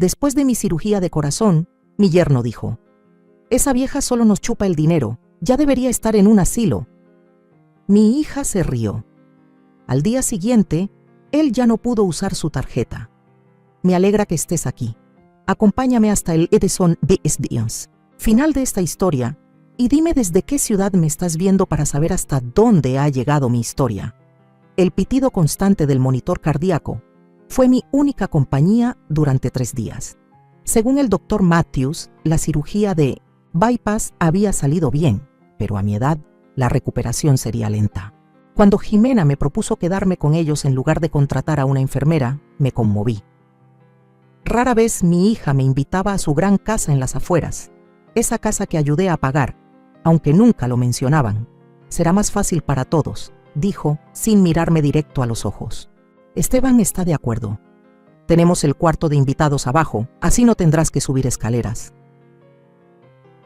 Después de mi cirugía de corazón, mi yerno dijo: «Esa vieja solo nos chupa el dinero, ya debería estar en un asilo». Mi hija se rió. Al día siguiente, él ya no pudo usar su tarjeta. Me alegra que estés aquí. Acompáñame hasta el Edison BSDs. Final de esta historia, y dime desde qué ciudad me estás viendo para saber hasta dónde ha llegado mi historia. El pitido constante del monitor cardíaco fue mi única compañía durante 3 días. Según el doctor Matthews, la cirugía de bypass había salido bien, pero a mi edad, la recuperación sería lenta. Cuando Jimena me propuso quedarme con ellos en lugar de contratar a una enfermera, me conmoví. Rara vez mi hija me invitaba a su gran casa en las afueras, esa casa que ayudé a pagar, aunque nunca lo mencionaban. «Será más fácil para todos», dijo, sin mirarme directo a los ojos. «Esteban está de acuerdo. Tenemos el cuarto de invitados abajo, así no tendrás que subir escaleras».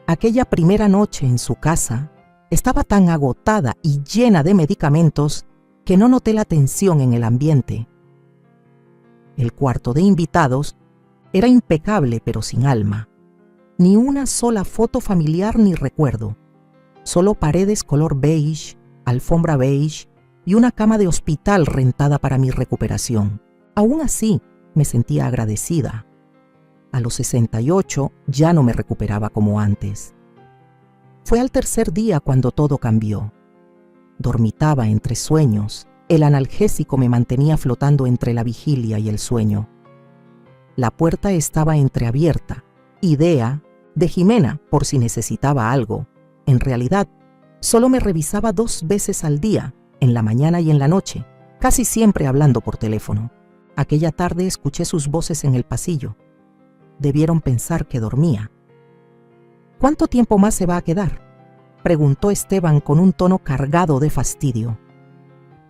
Aquella primera noche en su casa, estaba tan agotada y llena de medicamentos que no noté la tensión en el ambiente. El cuarto de invitados era impecable pero sin alma. Ni una sola foto familiar ni recuerdo. Solo paredes color beige, alfombra beige y una cama de hospital rentada para mi recuperación. Aún así, me sentía agradecida. A los 68 ya no me recuperaba como antes. Fue al tercer día cuando todo cambió. Dormitaba entre sueños. El analgésico me mantenía flotando entre la vigilia y el sueño. La puerta estaba entreabierta. Idea de Jimena por si necesitaba algo. En realidad, solo me revisaba 2 veces al día, en la mañana y en la noche, casi siempre hablando por teléfono. Aquella tarde escuché sus voces en el pasillo. Debieron pensar que dormía. «¿Cuánto tiempo más se va a quedar?», preguntó Esteban con un tono cargado de fastidio.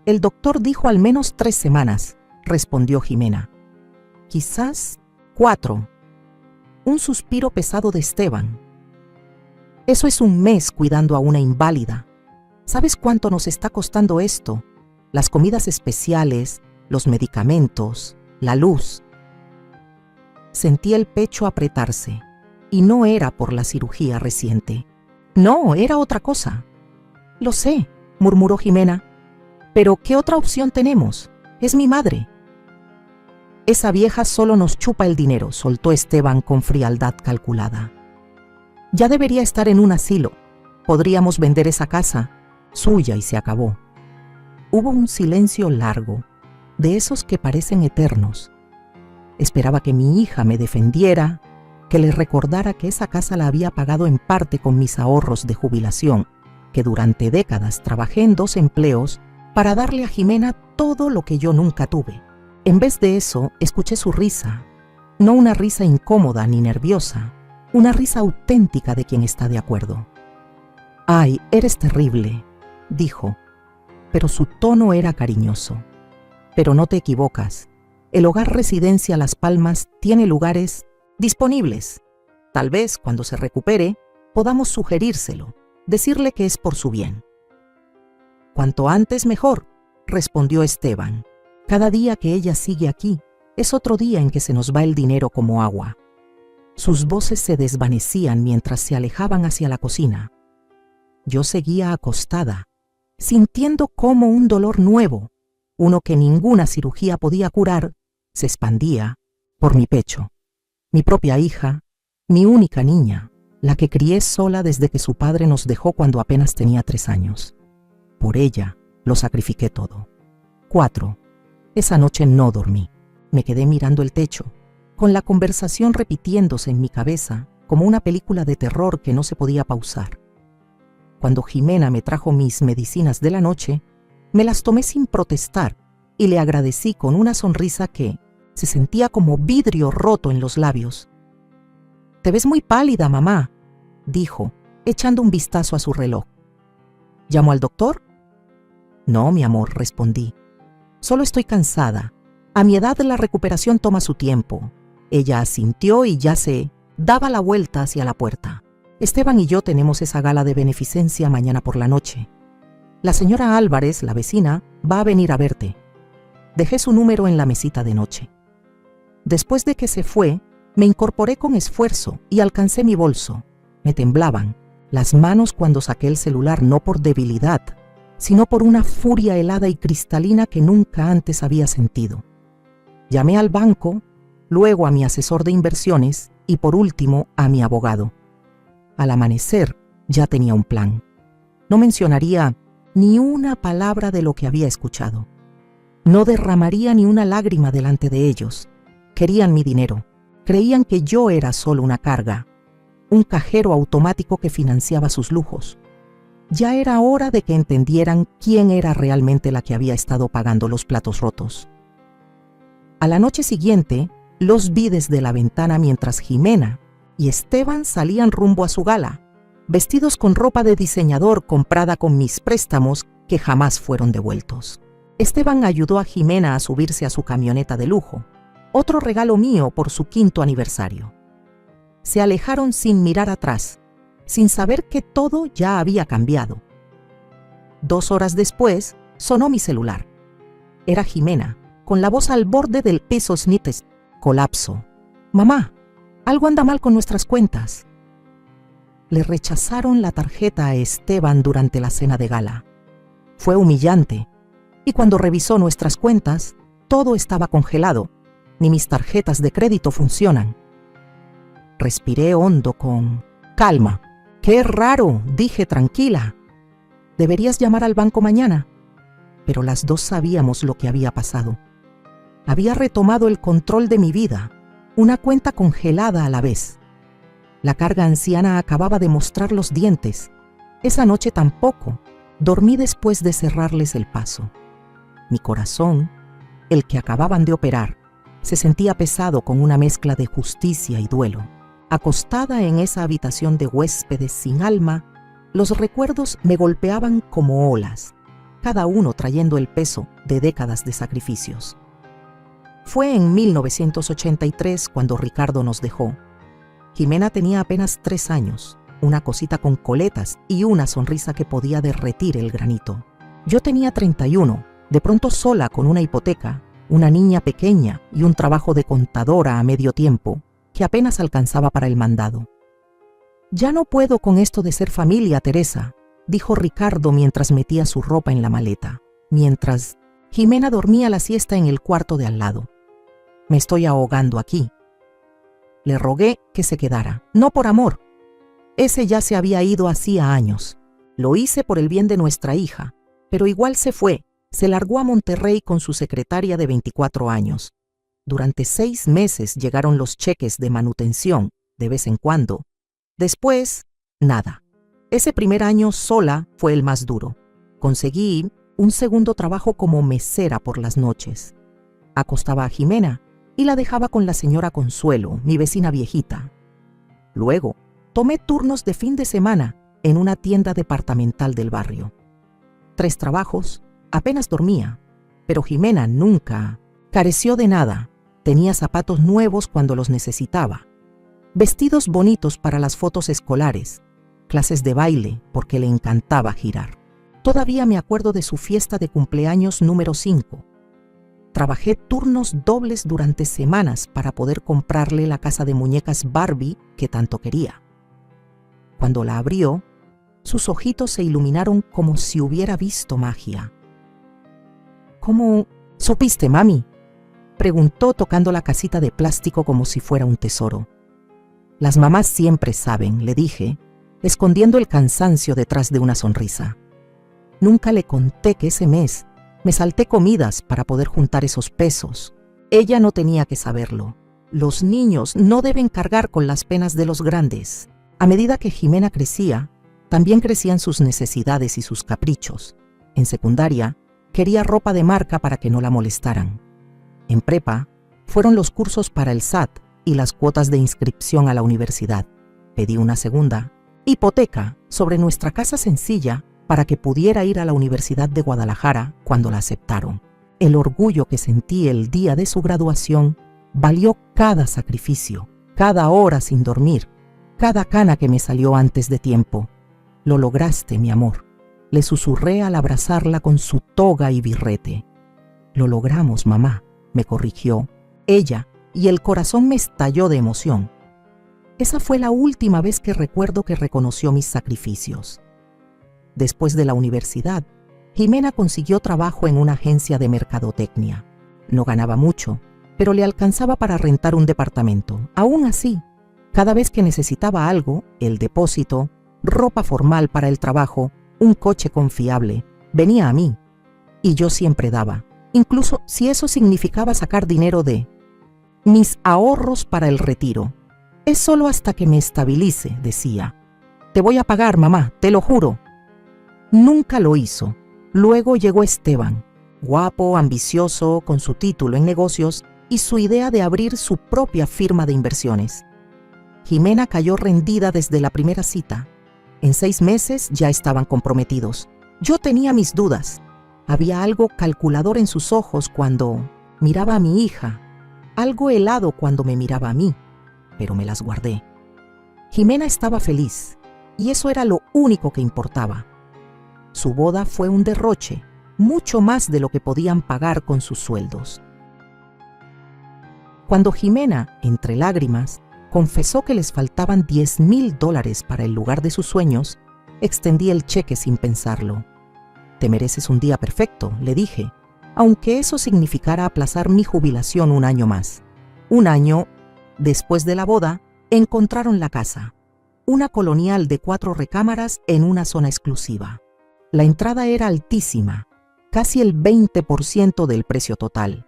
«El doctor dijo al menos 3 semanas», respondió Jimena. «Quizás 4. Un suspiro pesado de Esteban. «Eso es un mes cuidando a una inválida. ¿Sabes cuánto nos está costando esto? Las comidas especiales, los medicamentos, la luz». Sentí el pecho apretarse, y no era por la cirugía reciente. No, era otra cosa. «Lo sé», murmuró Jimena. «Pero ¿qué otra opción tenemos? Es mi madre». «Esa vieja solo nos chupa el dinero», soltó Esteban con frialdad calculada. «Ya debería estar en un asilo. Podríamos vender esa casa, suya, y se acabó». Hubo un silencio largo, de esos que parecen eternos. Esperaba que mi hija me defendiera, que le recordara que esa casa la había pagado en parte con mis ahorros de jubilación, que durante décadas trabajé en 2 empleos para darle a Jimena todo lo que yo nunca tuve. En vez de eso, escuché su risa, no una risa incómoda ni nerviosa, una risa auténtica de quien está de acuerdo. «Ay, eres terrible», dijo, pero su tono era cariñoso. «Pero no te equivocas. El Hogar Residencia Las Palmas tiene lugares disponibles. Tal vez, cuando se recupere, podamos sugerírselo, decirle que es por su bien». «Cuanto antes mejor», respondió Esteban. «Cada día que ella sigue aquí es otro día en que se nos va el dinero como agua». Sus voces se desvanecían mientras se alejaban hacia la cocina. Yo seguía acostada, sintiendo cómo un dolor nuevo, uno que ninguna cirugía podía curar, se expandía por mi pecho. Mi propia hija, mi única niña, la que crié sola desde que su padre nos dejó cuando apenas tenía 3 años. Por ella lo sacrifiqué todo. 4. Esa noche no dormí. Me quedé mirando el techo, con la conversación repitiéndose en mi cabeza como una película de terror que no se podía pausar. Cuando Jimena me trajo mis medicinas de la noche, me las tomé sin protestar y le agradecí con una sonrisa que se sentía como vidrio roto en los labios. «Te ves muy pálida, mamá», dijo, echando un vistazo a su reloj. «¿Llamo al doctor?» «No, mi amor», respondí. «Solo estoy cansada. A mi edad la recuperación toma su tiempo». Ella asintió y ya se daba la vuelta hacia la puerta. «Esteban y yo tenemos esa gala de beneficencia mañana por la noche. La señora Álvarez, la vecina, va a venir a verte. Dejé su número en la mesita de noche». Después de que se fue, Me incorporé con esfuerzo y alcancé mi bolso. Me temblaban las manos cuando saqué el celular, no por debilidad, sino por una furia helada y cristalina que nunca antes había sentido. Llamé al banco, luego a mi asesor de inversiones y por último a mi abogado. Al amanecer ya tenía un plan. No mencionaría ni una palabra de lo que había escuchado. No derramaría ni una lágrima delante de ellos. Querían mi dinero. Creían que yo era solo una carga, un cajero automático que financiaba sus lujos. Ya era hora de que entendieran quién era realmente la que había estado pagando los platos rotos. A la noche siguiente, los vi desde la ventana mientras Jimena y Esteban salían rumbo a su gala, vestidos con ropa de diseñador comprada con mis préstamos que jamás fueron devueltos. Esteban ayudó a Jimena a subirse a su camioneta de lujo, otro regalo mío por su 5º aniversario. Se alejaron sin mirar atrás, sin saber que todo ya había cambiado. 2 horas después, sonó mi celular. Era Jimena, con la voz al borde del peso snites. Colapso. Mamá, algo anda mal con nuestras cuentas. Le rechazaron la tarjeta a Esteban durante la cena de gala. Fue humillante, y cuando revisó nuestras cuentas, todo estaba congelado. Ni mis tarjetas de crédito funcionan. Respiré hondo con calma. ¡Qué raro!, dije tranquila. Deberías llamar al banco mañana. Pero las dos sabíamos lo que había pasado. Había retomado el control de mi vida, una cuenta congelada a la vez. La carga anciana acababa de mostrar los dientes. Esa noche tampoco. Dormí después de cerrarles el paso. Mi corazón, el que acababan de operar, se sentía pesado con una mezcla de justicia y duelo. Acostada en esa habitación de huéspedes sin alma, los recuerdos me golpeaban como olas, cada uno trayendo el peso de décadas de sacrificios. Fue en 1983 cuando Ricardo nos dejó. Jimena tenía apenas 3 años, una cosita con coletas y una sonrisa que podía derretir el granito. Yo tenía 31, de pronto sola con una hipoteca, una niña pequeña y un trabajo de contadora a medio tiempo que apenas alcanzaba para el mandado. «Ya no puedo con esto de ser familia, Teresa», dijo Ricardo mientras metía su ropa en la maleta, mientras Jimena dormía la siesta en el cuarto de al lado. «Me estoy ahogando aquí». Le rogué que se quedara, no por amor. Ese ya se había ido hacía años. Lo hice por el bien de nuestra hija, pero igual se fue. Se largó a Monterrey con su secretaria de 24 años. Durante 6 meses llegaron los cheques de manutención, de vez en cuando. Después, nada. Ese primer año sola fue el más duro. Conseguí un segundo trabajo como mesera por las noches. Acostaba a Jimena y la dejaba con la señora Consuelo, mi vecina viejita. Luego, tomé turnos de fin de semana en una tienda departamental del barrio. 3 trabajos. Apenas dormía, pero Jimena nunca careció de nada. Tenía zapatos nuevos cuando los necesitaba, vestidos bonitos para las fotos escolares, clases de baile porque le encantaba girar. Todavía me acuerdo de su fiesta de cumpleaños número 5. Trabajé turnos dobles durante semanas para poder comprarle la casa de muñecas Barbie que tanto quería. Cuando la abrió, sus ojitos se iluminaron como si hubiera visto magia. «¿Cómo supiste, mami?», preguntó tocando la casita de plástico como si fuera un tesoro. «Las mamás siempre saben», le dije, escondiendo el cansancio detrás de una sonrisa. Nunca le conté que ese mes me salté comidas para poder juntar esos pesos. Ella no tenía que saberlo. Los niños no deben cargar con las penas de los grandes. A medida que Jimena crecía, también crecían sus necesidades y sus caprichos. En secundaria, quería ropa de marca para que no la molestaran. En prepa, fueron los cursos para el SAT y las cuotas de inscripción a la universidad. Pedí una segunda hipoteca sobre nuestra casa sencilla para que pudiera ir a la Universidad de Guadalajara cuando la aceptaron. El orgullo que sentí el día de su graduación valió cada sacrificio, cada hora sin dormir, cada cana que me salió antes de tiempo. «Lo lograste, mi amor», le susurré al abrazarla con su toga y birrete. «Lo logramos, mamá», me corrigió ella, y el corazón me estalló de emoción. Esa fue la última vez que recuerdo que reconoció mis sacrificios. Después de la universidad, Jimena consiguió trabajo en una agencia de mercadotecnia. No ganaba mucho, pero le alcanzaba para rentar un departamento. Aún así, cada vez que necesitaba algo, el depósito, ropa formal para el trabajo, un coche confiable, venía a mí. Y yo siempre daba, incluso si eso significaba sacar dinero de mis ahorros para el retiro. Es solo hasta que me estabilice, decía. Te voy a pagar, mamá, te lo juro. Nunca lo hizo. Luego llegó Esteban, guapo, ambicioso, con su título en negocios y su idea de abrir su propia firma de inversiones. Jimena cayó rendida desde la primera cita. En 6 meses ya estaban comprometidos. Yo tenía mis dudas. Había algo calculador en sus ojos cuando miraba a mi hija, algo helado cuando me miraba a mí, pero me las guardé. Jimena estaba feliz, y eso era lo único que importaba. Su boda fue un derroche, mucho más de lo que podían pagar con sus sueldos. Cuando Jimena, entre lágrimas, confesó que les faltaban $10,000 para el lugar de sus sueños, extendí el cheque sin pensarlo. Te mereces un día perfecto, le dije, aunque eso significara aplazar mi jubilación un año más. Un año después de la boda, encontraron la casa, una colonial de 4 recámaras en una zona exclusiva. La entrada era altísima, casi el 20% del precio total.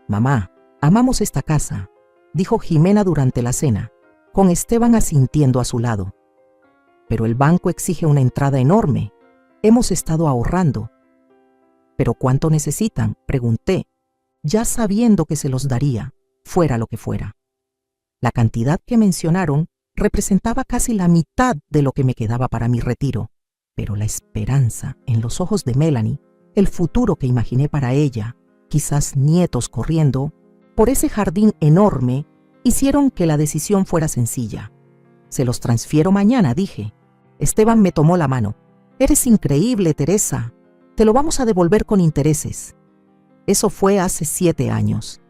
Mamá, amamos esta casa, dijo Jimena durante la cena, con Esteban asintiendo a su lado. Pero el banco exige una entrada enorme. Hemos estado ahorrando. ¿Pero cuánto necesitan?, pregunté, ya sabiendo que se los daría, fuera lo que fuera. La cantidad que mencionaron representaba casi la mitad de lo que me quedaba para mi retiro, pero la esperanza en los ojos de Melanie, el futuro que imaginé para ella, quizás nietos corriendo, por ese jardín enorme, hicieron que la decisión fuera sencilla. Se los transfiero mañana, dije. Esteban me tomó la mano. Eres increíble, Teresa. Te lo vamos a devolver con intereses. Eso fue hace 7 años.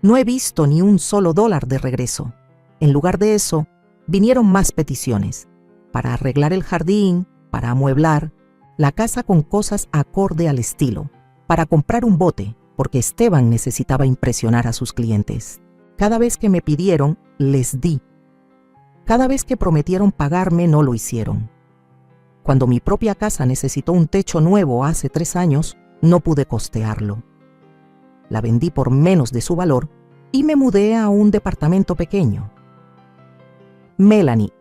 No he visto ni un solo dólar de regreso. En lugar de eso, vinieron más peticiones. Para arreglar el jardín, para amueblar, la casa con cosas acorde al estilo, para comprar un bote, porque Esteban necesitaba impresionar a sus clientes. Cada vez que me pidieron, les di. Cada vez que prometieron pagarme, no lo hicieron. Cuando mi propia casa necesitó un techo nuevo hace 3 años, no pude costearlo. La vendí por menos de su valor y me mudé a un departamento pequeño. Melanie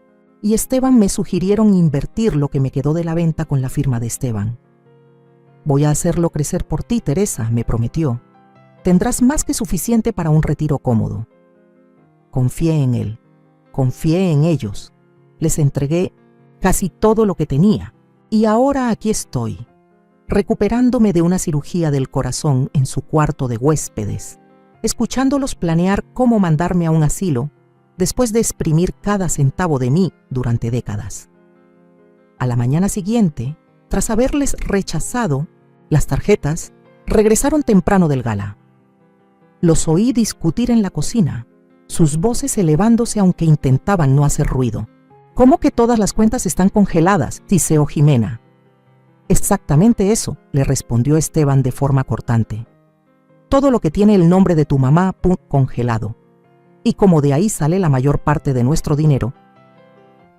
y Esteban me sugirieron invertir lo que me quedó de la venta con la firma de Esteban. Voy a hacerlo crecer por ti, Teresa, me prometió. Tendrás más que suficiente para un retiro cómodo. Confié en él, confié en ellos. Les entregué casi todo lo que tenía, y ahora aquí estoy, recuperándome de una cirugía del corazón en su cuarto de huéspedes, escuchándolos planear cómo mandarme a un asilo después de exprimir cada centavo de mí durante décadas. A la mañana siguiente, tras haberles rechazado las tarjetas, regresaron temprano del gala. Los oí discutir en la cocina, sus voces elevándose aunque intentaban no hacer ruido. ¿Cómo que todas las cuentas están congeladas?, siseó Jimena. Exactamente eso, le respondió Esteban de forma cortante. Todo lo que tiene el nombre de tu mamá, congelado. Y como de ahí sale la mayor parte de nuestro dinero.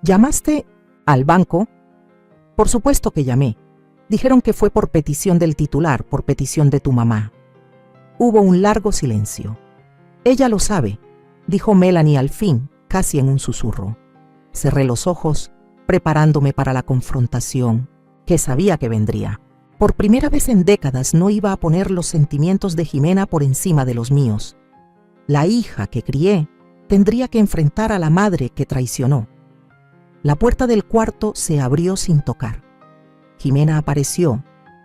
¿Llamaste al banco? Por supuesto que llamé. Dijeron que fue por petición del titular, por petición de tu mamá. Hubo un largo silencio. Ella lo sabe, dijo Melanie al fin, casi en un susurro. Cerré los ojos, preparándome para la confrontación, que sabía que vendría. Por primera vez en décadas no iba a poner los sentimientos de Jimena por encima de los míos. La hija que crié tendría que enfrentar a la madre que traicionó. La puerta del cuarto se abrió sin tocar. Jimena apareció,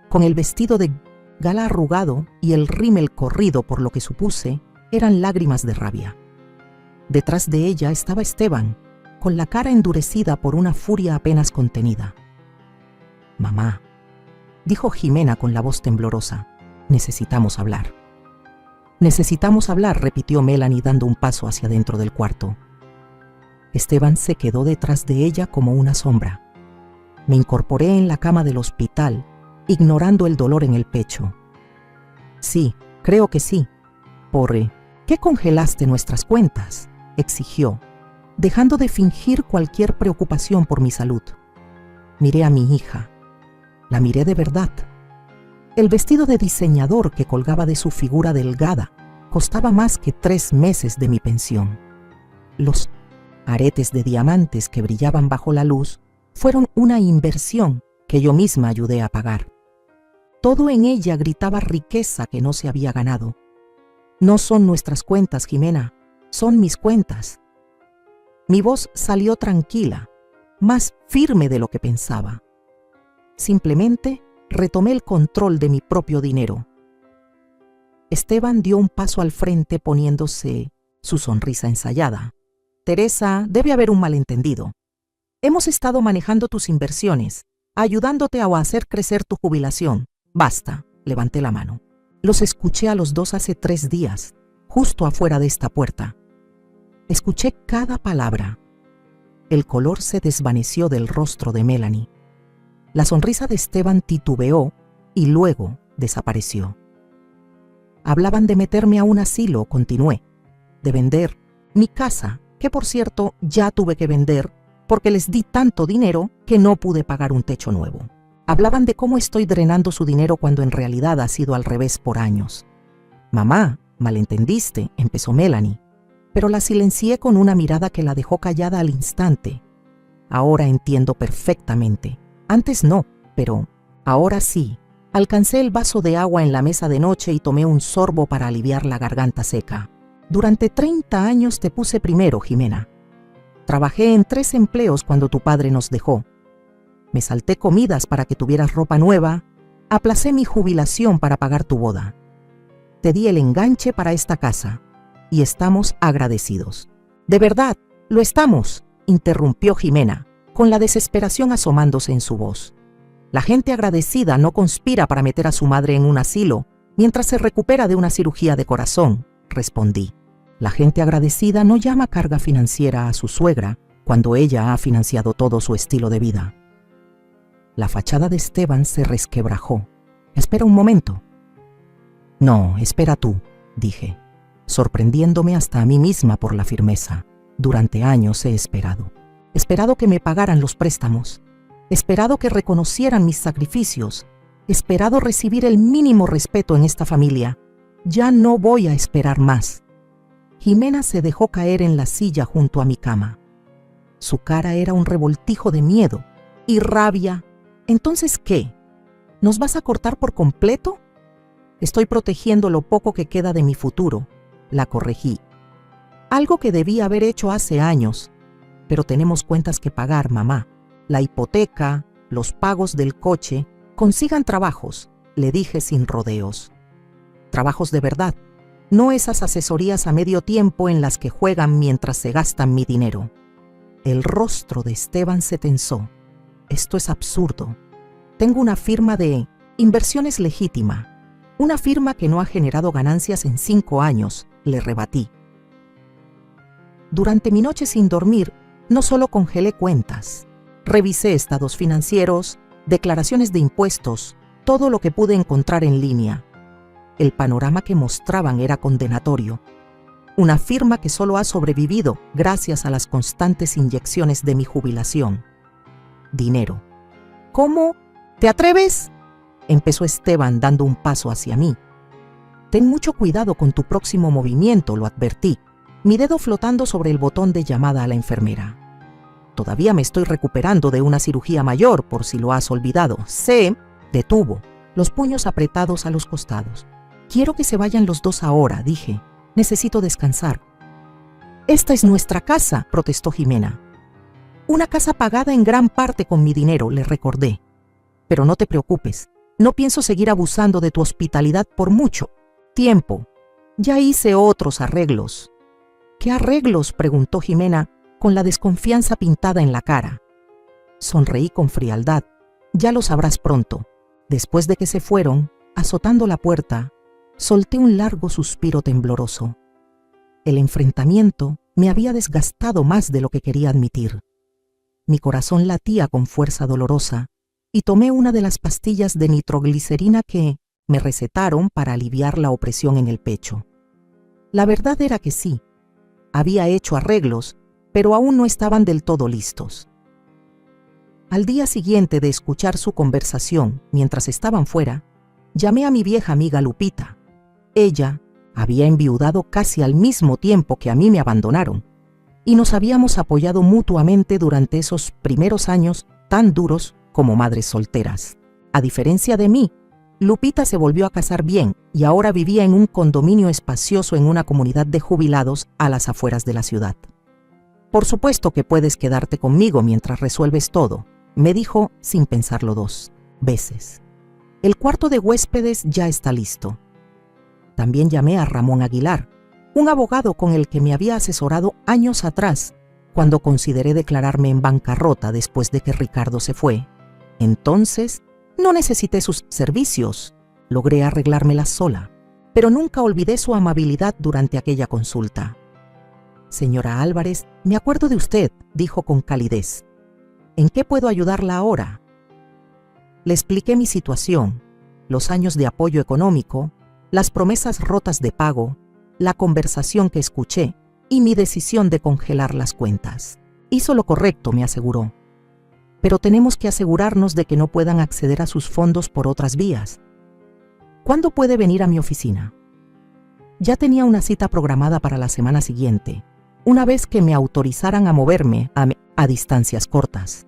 con el vestido de gala arrugado y el rímel corrido por lo que supuse eran lágrimas de rabia. Detrás de ella estaba Esteban, con la cara endurecida por una furia apenas contenida. «Mamá», dijo Jimena con la voz temblorosa, «necesitamos hablar». Necesitamos hablar, repitió Melanie dando un paso hacia dentro del cuarto. Esteban se quedó detrás de ella como una sombra. Me incorporé en la cama del hospital, ignorando el dolor en el pecho. Sí, creo que sí. ¿Qué congelaste nuestras cuentas?, exigió, dejando de fingir cualquier preocupación por mi salud. Miré a mi hija. La miré de verdad. El vestido de diseñador que colgaba de su figura delgada costaba más que 3 meses de mi pensión. Los aretes de diamantes que brillaban bajo la luz fueron una inversión que yo misma ayudé a pagar. Todo en ella gritaba riqueza que no se había ganado. No son nuestras cuentas, Jimena, son mis cuentas. Mi voz salió tranquila, más firme de lo que pensaba. Simplemente retomé el control de mi propio dinero. Esteban dio un paso al frente poniéndose su sonrisa ensayada. Teresa, debe haber un malentendido. Hemos estado manejando tus inversiones, ayudándote a hacer crecer tu jubilación. Basta, levanté la mano. Los escuché a los dos hace 3 días, justo afuera de esta puerta. Escuché cada palabra. El color se desvaneció del rostro de Melanie. La sonrisa de Esteban titubeó y luego desapareció. Hablaban de meterme a un asilo, continué, de vender mi casa, que por cierto ya tuve que vender porque les di tanto dinero que no pude pagar un techo nuevo. Hablaban de cómo estoy drenando su dinero cuando en realidad ha sido al revés por años. Mamá, malentendiste, empezó Melanie, pero la silencié con una mirada que la dejó callada al instante. Ahora entiendo perfectamente. Antes no, pero ahora sí. Alcancé el vaso de agua en la mesa de noche y tomé un sorbo para aliviar la garganta seca. Durante 30 años te puse primero, Jimena. Trabajé en 3 empleos cuando tu padre nos dejó. Me salté comidas para que tuvieras ropa nueva, aplacé mi jubilación para pagar tu boda. Te di el enganche para esta casa y estamos agradecidos. De verdad, lo estamos, interrumpió Jimena, con la desesperación asomándose en su voz. La gente agradecida no conspira para meter a su madre en un asilo mientras se recupera de una cirugía de corazón, respondí. La gente agradecida no llama carga financiera a su suegra cuando ella ha financiado todo su estilo de vida. La fachada de Esteban se resquebrajó. Espera un momento. No, espera tú, dije, sorprendiéndome hasta a mí misma por la firmeza. Durante años he esperado. Esperado que me pagaran los préstamos. Esperado que reconocieran mis sacrificios. Esperado recibir el mínimo respeto en esta familia. Ya no voy a esperar más. Jimena se dejó caer en la silla junto a mi cama. Su cara era un revoltijo de miedo y rabia. ¿Entonces qué? ¿Nos vas a cortar por completo? Estoy protegiendo lo poco que queda de mi futuro, la corregí. Algo que debí haber hecho hace años, pero tenemos cuentas que pagar, mamá. La hipoteca, los pagos del coche, consigan trabajos, le dije sin rodeos. Trabajos de verdad, no esas asesorías a medio tiempo en las que juegan mientras se gastan mi dinero. El rostro de Esteban se tensó. Esto es absurdo. Tengo una firma de inversiones legítima, una firma que no ha generado ganancias en 5 años, le rebatí. Durante mi noche sin dormir, no solo congelé cuentas, revisé estados financieros, declaraciones de impuestos, todo lo que pude encontrar en línea. El panorama que mostraban era condenatorio. Una firma que solo ha sobrevivido gracias a las constantes inyecciones de mi jubilación. Dinero. ¿Cómo? ¿Te atreves? Empezó Esteban dando un paso hacia mí. Ten mucho cuidado con tu próximo movimiento, lo advertí, mi dedo flotando sobre el botón de llamada a la enfermera. Todavía me estoy recuperando de una cirugía mayor, por si lo has olvidado. Se detuvo, los puños apretados a los costados. Quiero que se vayan los dos ahora, dije. Necesito descansar. Esta es nuestra casa, protestó Jimena. Una casa pagada en gran parte con mi dinero, le recordé. Pero no te preocupes, no pienso seguir abusando de tu hospitalidad por mucho tiempo. Ya hice otros arreglos. ¿Qué arreglos?, preguntó Jimena, con la desconfianza pintada en la cara. Sonreí con frialdad. Ya lo sabrás pronto. Después de que se fueron, azotando la puerta, Solté un largo suspiro tembloroso. El enfrentamiento me había desgastado más de lo que quería admitir. Mi corazón latía con fuerza dolorosa y tomé una de las pastillas de nitroglicerina que me recetaron para aliviar la opresión en el pecho. La verdad era que sí, había hecho arreglos, pero aún no estaban del todo listos. Al día siguiente de escuchar su conversación mientras estaban fuera, llamé a mi vieja amiga Lupita. Ella había enviudado casi al mismo tiempo que a mí me abandonaron, y nos habíamos apoyado mutuamente durante esos primeros años tan duros como madres solteras. A diferencia de mí, Lupita se volvió a casar bien y ahora vivía en un condominio espacioso en una comunidad de jubilados a las afueras de la ciudad. «Por supuesto que puedes quedarte conmigo mientras resuelves todo», me dijo sin pensarlo 2 veces. «El cuarto de huéspedes ya está listo». También llamé a Ramón Aguilar, un abogado con el que me había asesorado años atrás, cuando consideré declararme en bancarrota después de que Ricardo se fue. Entonces, no necesité sus servicios, logré arreglármela sola, pero nunca olvidé su amabilidad durante aquella consulta. «Señora Álvarez, me acuerdo de usted», dijo con calidez. «¿En qué puedo ayudarla ahora?». Le expliqué mi situación, los años de apoyo económico, las promesas rotas de pago, la conversación que escuché y mi decisión de congelar las cuentas. «Hizo lo correcto», me aseguró. «Pero tenemos que asegurarnos de que no puedan acceder a sus fondos por otras vías. ¿Cuándo puede venir a mi oficina?». Ya tenía una cita programada para la semana siguiente, una vez que me autorizaran a moverme a distancias cortas.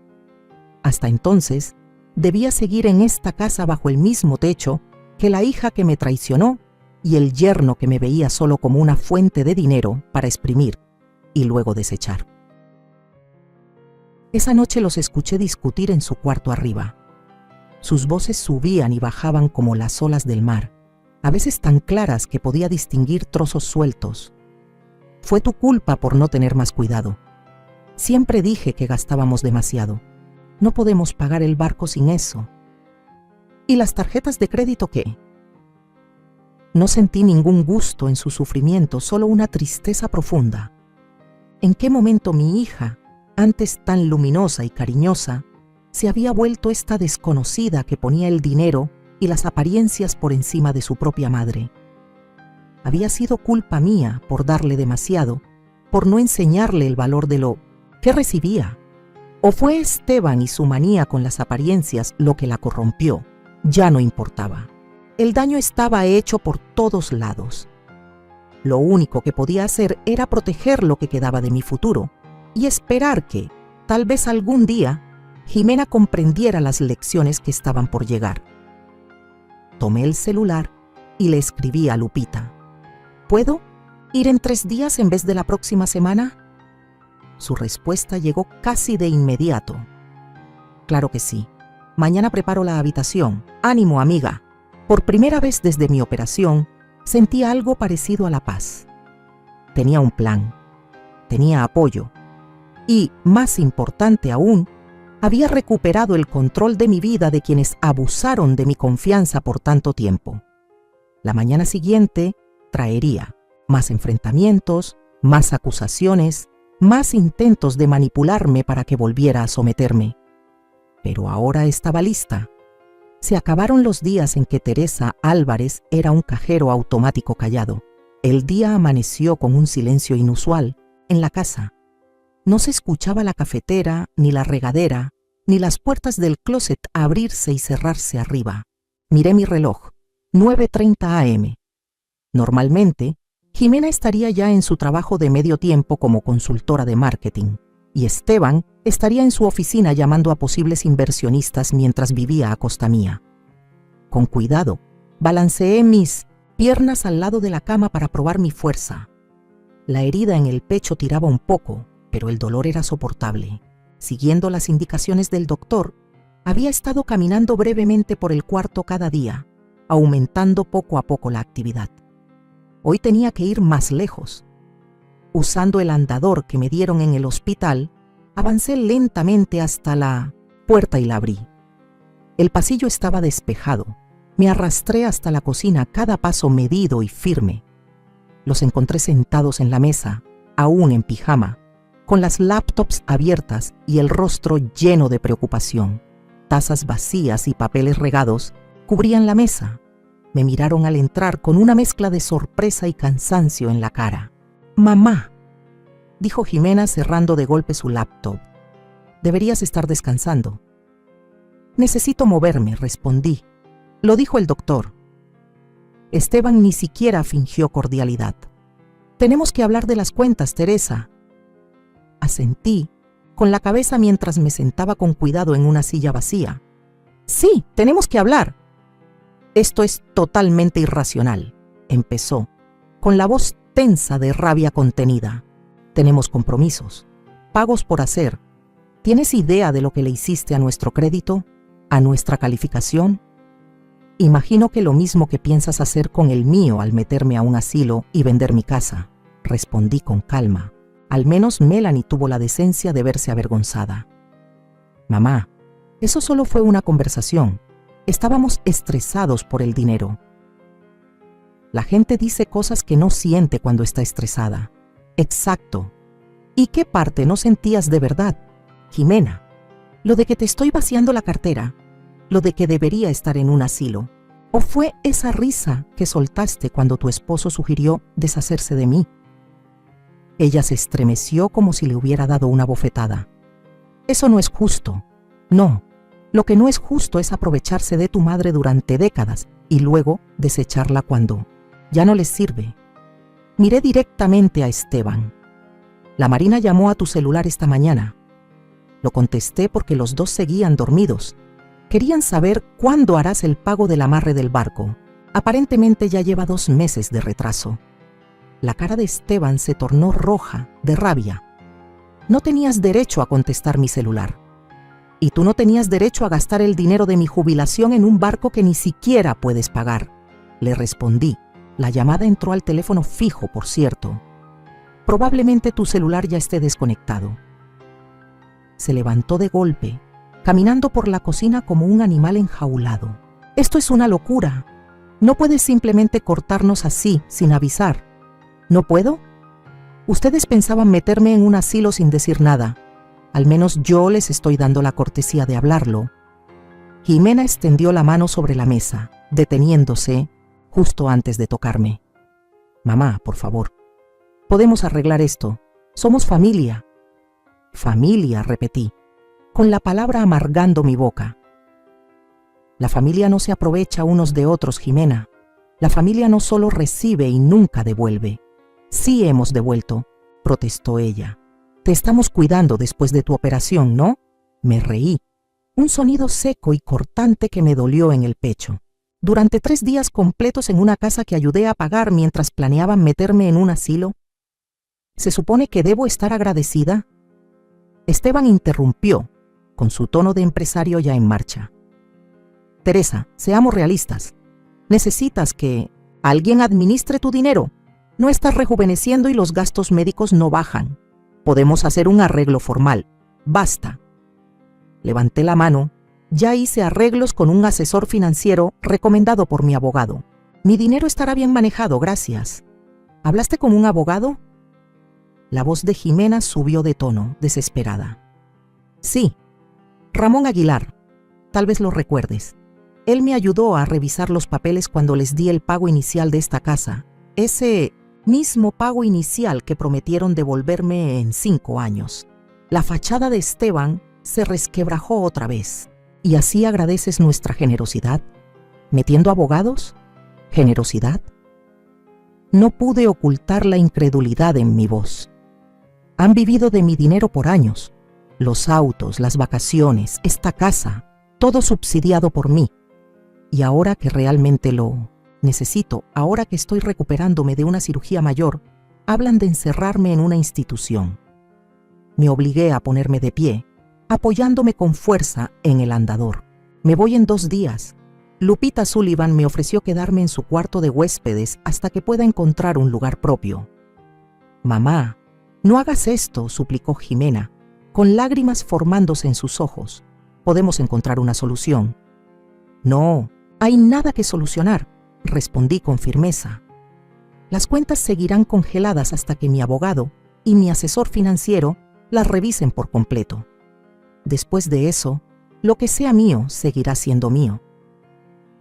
Hasta entonces, debía seguir en esta casa bajo el mismo techo que la hija que me traicionó y el yerno que me veía solo como una fuente de dinero para exprimir y luego desechar. Esa noche los escuché discutir en su cuarto arriba. Sus voces subían y bajaban como las olas del mar, a veces tan claras que podía distinguir trozos sueltos. «Fue tu culpa por no tener más cuidado. Siempre dije que gastábamos demasiado. No podemos pagar el barco sin eso». «¿Y las tarjetas de crédito qué?». No sentí ningún gusto en su sufrimiento, solo una tristeza profunda. ¿En qué momento mi hija, antes tan luminosa y cariñosa, se había vuelto esta desconocida que ponía el dinero y las apariencias por encima de su propia madre? Había sido culpa mía por darle demasiado, por no enseñarle el valor de lo que recibía. ¿O fue Esteban y su manía con las apariencias lo que la corrompió? Ya no importaba. El daño estaba hecho por todos lados. Lo único que podía hacer era proteger lo que quedaba de mi futuro y esperar que, tal vez algún día, Jimena comprendiera las lecciones que estaban por llegar. Tomé el celular y le escribí a Lupita. «¿Puedo ir en 3 días en vez de la próxima semana?». Su respuesta llegó casi de inmediato. «Claro que sí. Mañana preparo la habitación. Ánimo, amiga». Por primera vez desde mi operación, sentí algo parecido a la paz. Tenía un plan, tenía apoyo y, más importante aún, había recuperado el control de mi vida de quienes abusaron de mi confianza por tanto tiempo. La mañana siguiente traería más enfrentamientos, más acusaciones, más intentos de manipularme para que volviera a someterme. Pero ahora estaba lista. Se acabaron los días en que Teresa Álvarez era un cajero automático callado. El día amaneció con un silencio inusual en la casa. No se escuchaba la cafetera, ni la regadera, ni las puertas del closet abrirse y cerrarse arriba. Miré mi reloj, 9:30 am. Normalmente, Jimena estaría ya en su trabajo de medio tiempo como consultora de marketing, y Esteban estaría en su oficina llamando a posibles inversionistas mientras vivía a costa mía. Con cuidado, balanceé mis piernas al lado de la cama para probar mi fuerza. La herida en el pecho tiraba un poco, pero el dolor era soportable. Siguiendo las indicaciones del doctor, había estado caminando brevemente por el cuarto cada día, aumentando poco a poco la actividad. Hoy tenía que ir más lejos. Usando el andador que me dieron en el hospital, avancé lentamente hasta la puerta y la abrí. El pasillo estaba despejado, Me arrastré hasta la cocina, cada paso medido y firme. Los encontré sentados en la mesa, aún en pijama, con las laptops abiertas y el rostro lleno de preocupación. Tazas vacías y papeles regados cubrían la mesa. Me miraron al entrar con una mezcla de sorpresa y cansancio en la cara. «Mamá», dijo Jimena cerrando de golpe su laptop. «Deberías estar descansando». «Necesito moverme», respondí. «Lo dijo el doctor». Esteban ni siquiera fingió cordialidad. «Tenemos que hablar de las cuentas, Teresa». Asentí, con la cabeza mientras me sentaba con cuidado en una silla vacía. «Sí, tenemos que hablar». «Esto es totalmente irracional», empezó, con la voz tensa de rabia contenida. «Tenemos compromisos, pagos por hacer. ¿Tienes idea de lo que le hiciste a nuestro crédito, a nuestra calificación? Imagino que lo mismo que piensas hacer con el mío al meterme a un asilo y vender mi casa», respondí con calma. Al menos Melanie tuvo la decencia de verse avergonzada. «Mamá, eso solo fue una conversación. Estábamos estresados por el dinero». La gente dice cosas que no siente cuando está estresada. Exacto. ¿Y qué parte no sentías de verdad, Jimena? ¿Lo de que te estoy vaciando la cartera? ¿Lo de que debería estar en un asilo? ¿O fue esa risa que soltaste cuando tu esposo sugirió deshacerse de mí? Ella se estremeció como si le hubiera dado una bofetada. «Eso no es justo. No, lo que no es justo es aprovecharse de tu madre durante décadas y luego desecharla cuando ya no les sirve». Miré directamente a Esteban. «La Marina llamó a tu celular esta mañana». Lo contesté porque los dos seguían dormidos. Querían saber cuándo harás el pago del amarre del barco. Aparentemente ya lleva 2 meses de retraso. La cara de Esteban se tornó roja de rabia. «No tenías derecho a contestar mi celular. Y tú no tenías derecho a gastar el dinero de mi jubilación en un barco que ni siquiera puedes pagar», le respondí. La llamada entró al teléfono fijo, por cierto. «Probablemente tu celular ya esté desconectado». Se levantó de golpe, caminando por la cocina como un animal enjaulado. «Esto es una locura. No puedes simplemente cortarnos así, sin avisar». «¿No puedo? Ustedes pensaban meterme en un asilo sin decir nada. Al menos yo les estoy dando la cortesía de hablarlo». Jimena extendió la mano sobre la mesa, deteniéndose justo antes de tocarme. «Mamá, por favor. Podemos arreglar esto. Somos familia». «Familia», repetí, con la palabra amargando mi boca. «La familia no se aprovecha unos de otros, Jimena. La familia no solo recibe y nunca devuelve». «Sí hemos devuelto», protestó ella. «Te estamos cuidando después de tu operación, ¿no?». Me reí. Un sonido seco y cortante que me dolió en el pecho. Durante 3 días completos en una casa que ayudé a pagar mientras planeaban meterme en un asilo. ¿Se supone que debo estar agradecida? Esteban interrumpió, con su tono de empresario ya en marcha. «Teresa, seamos realistas. Necesitas que alguien administre tu dinero. No estás rejuveneciendo y los gastos médicos no bajan. Podemos hacer un arreglo formal. Basta». Levanté la mano. Ya hice arreglos con un asesor financiero recomendado por mi abogado. Mi dinero estará bien manejado, gracias. ¿Hablaste con un abogado? La voz de Jimena subió de tono, desesperada. Sí, Ramón Aguilar. Tal vez lo recuerdes. Él me ayudó a revisar los papeles cuando les di el pago inicial de esta casa. Ese mismo pago inicial que prometieron devolverme en 5 años. La fachada de Esteban se resquebrajó otra vez. ¿Y así agradeces nuestra generosidad? ¿Metiendo abogados? ¿Generosidad? No pude ocultar la incredulidad en mi voz. Han vivido de mi dinero por años. Los autos, las vacaciones, esta casa, todo subsidiado por mí. Y ahora que realmente lo necesito, ahora que estoy recuperándome de una cirugía mayor, hablan de encerrarme en una institución. Me obligué a ponerme de pie, apoyándome con fuerza en el andador. Me voy en 2 días. Lupita Sullivan me ofreció quedarme en su cuarto de huéspedes hasta que pueda encontrar un lugar propio. «Mamá, no hagas esto», suplicó Jimena, con lágrimas formándose en sus ojos. «Podemos encontrar una solución». «No, hay nada que solucionar, respondí con firmeza. Las cuentas seguirán congeladas hasta que mi abogado y mi asesor financiero las revisen por completo. Después de eso, lo que sea mío seguirá siendo mío.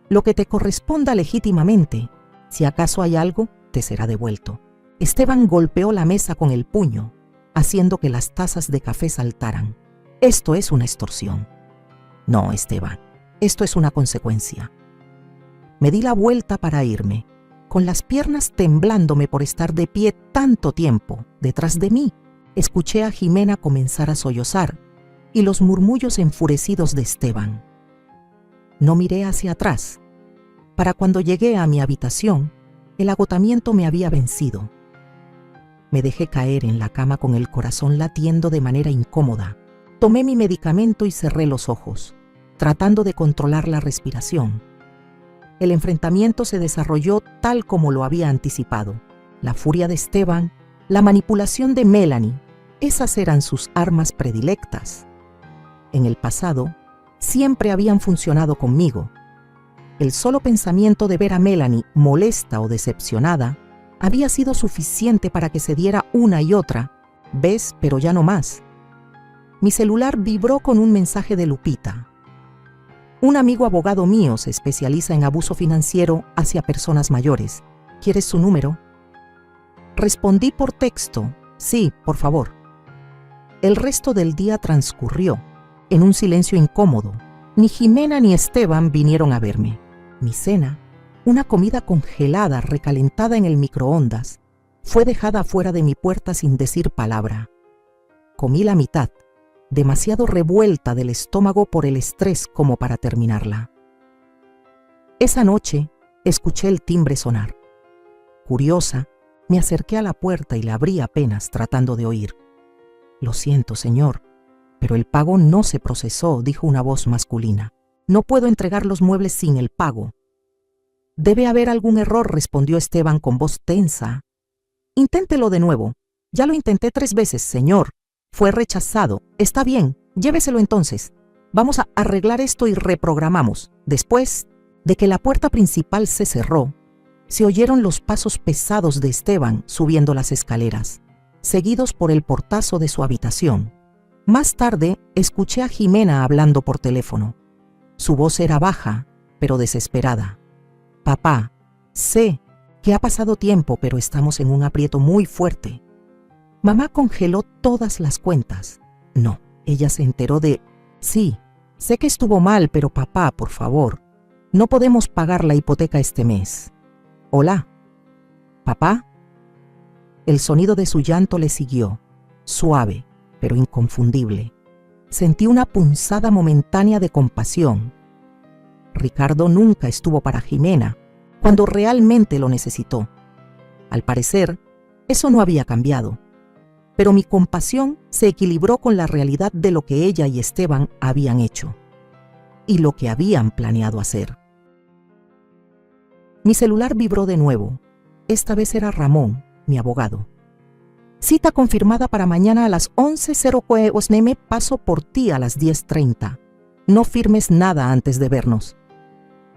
Lo que te corresponda legítimamente, si acaso hay algo, te será devuelto. Esteban golpeó la mesa con el puño, haciendo que las tazas de café saltaran. Esto es una extorsión. No, Esteban, esto es una consecuencia. Me di la vuelta para irme, con las piernas temblándome por estar de pie tanto tiempo. Detrás de mí, escuché a Jimena comenzar a sollozar y los murmullos enfurecidos de Esteban. No miré hacia atrás. Para cuando llegué a mi habitación, el agotamiento me había vencido. Me dejé caer en la cama con el corazón latiendo de manera incómoda. Tomé mi medicamento y cerré los ojos, tratando de controlar la respiración. El enfrentamiento se desarrolló tal como lo había anticipado. La furia de Esteban, la manipulación de Melanie, esas eran sus armas predilectas. En el pasado, siempre habían funcionado conmigo. El solo pensamiento de ver a Melanie molesta o decepcionada había sido suficiente para que se diera una y otra, ves, pero ya no más. Mi celular vibró con un mensaje de Lupita. Un amigo abogado mío se especializa en abuso financiero hacia personas mayores. ¿Quieres su número? Respondí por texto, sí, por favor. El resto del día transcurrió en un silencio incómodo. Ni Jimena ni Esteban vinieron a verme. Mi cena, una comida congelada recalentada en el microondas, fue dejada fuera de mi puerta sin decir palabra. Comí la mitad, demasiado revuelta del estómago por el estrés como para terminarla. Esa noche escuché el timbre sonar. Curiosa, me acerqué a la puerta y la abrí apenas tratando de oír. Lo siento, señor, pero el pago no se procesó, dijo una voz masculina. No puedo entregar los muebles sin el pago. Debe haber algún error, respondió Esteban con voz tensa. Inténtelo de nuevo. Ya lo intenté 3 veces, señor. Fue rechazado. Está bien, lléveselo entonces. Vamos a arreglar esto y reprogramamos. Después de que la puerta principal se cerró, se oyeron los pasos pesados de Esteban subiendo las escaleras, seguidos por el portazo de su habitación. Más tarde, escuché a Jimena hablando por teléfono. Su voz era baja, pero desesperada. Papá, sé que ha pasado tiempo, pero estamos en un aprieto muy fuerte. Mamá congeló todas las cuentas. No, ella se enteró de... Sí, sé que estuvo mal, pero papá, por favor, no podemos pagar la hipoteca este mes. Hola. ¿Papá? El sonido de su llanto le siguió, suave, pero inconfundible. Sentí una punzada momentánea de compasión. Ricardo nunca estuvo para Jimena cuando realmente lo necesitó. Al parecer, eso no había cambiado, pero mi compasión se equilibró con la realidad de lo que ella y Esteban habían hecho y lo que habían planeado hacer. Mi celular vibró de nuevo. Esta vez era Ramón, mi abogado. Cita confirmada para mañana a las 11:04 Osneme, paso por ti a las 10:30. No firmes nada antes de vernos.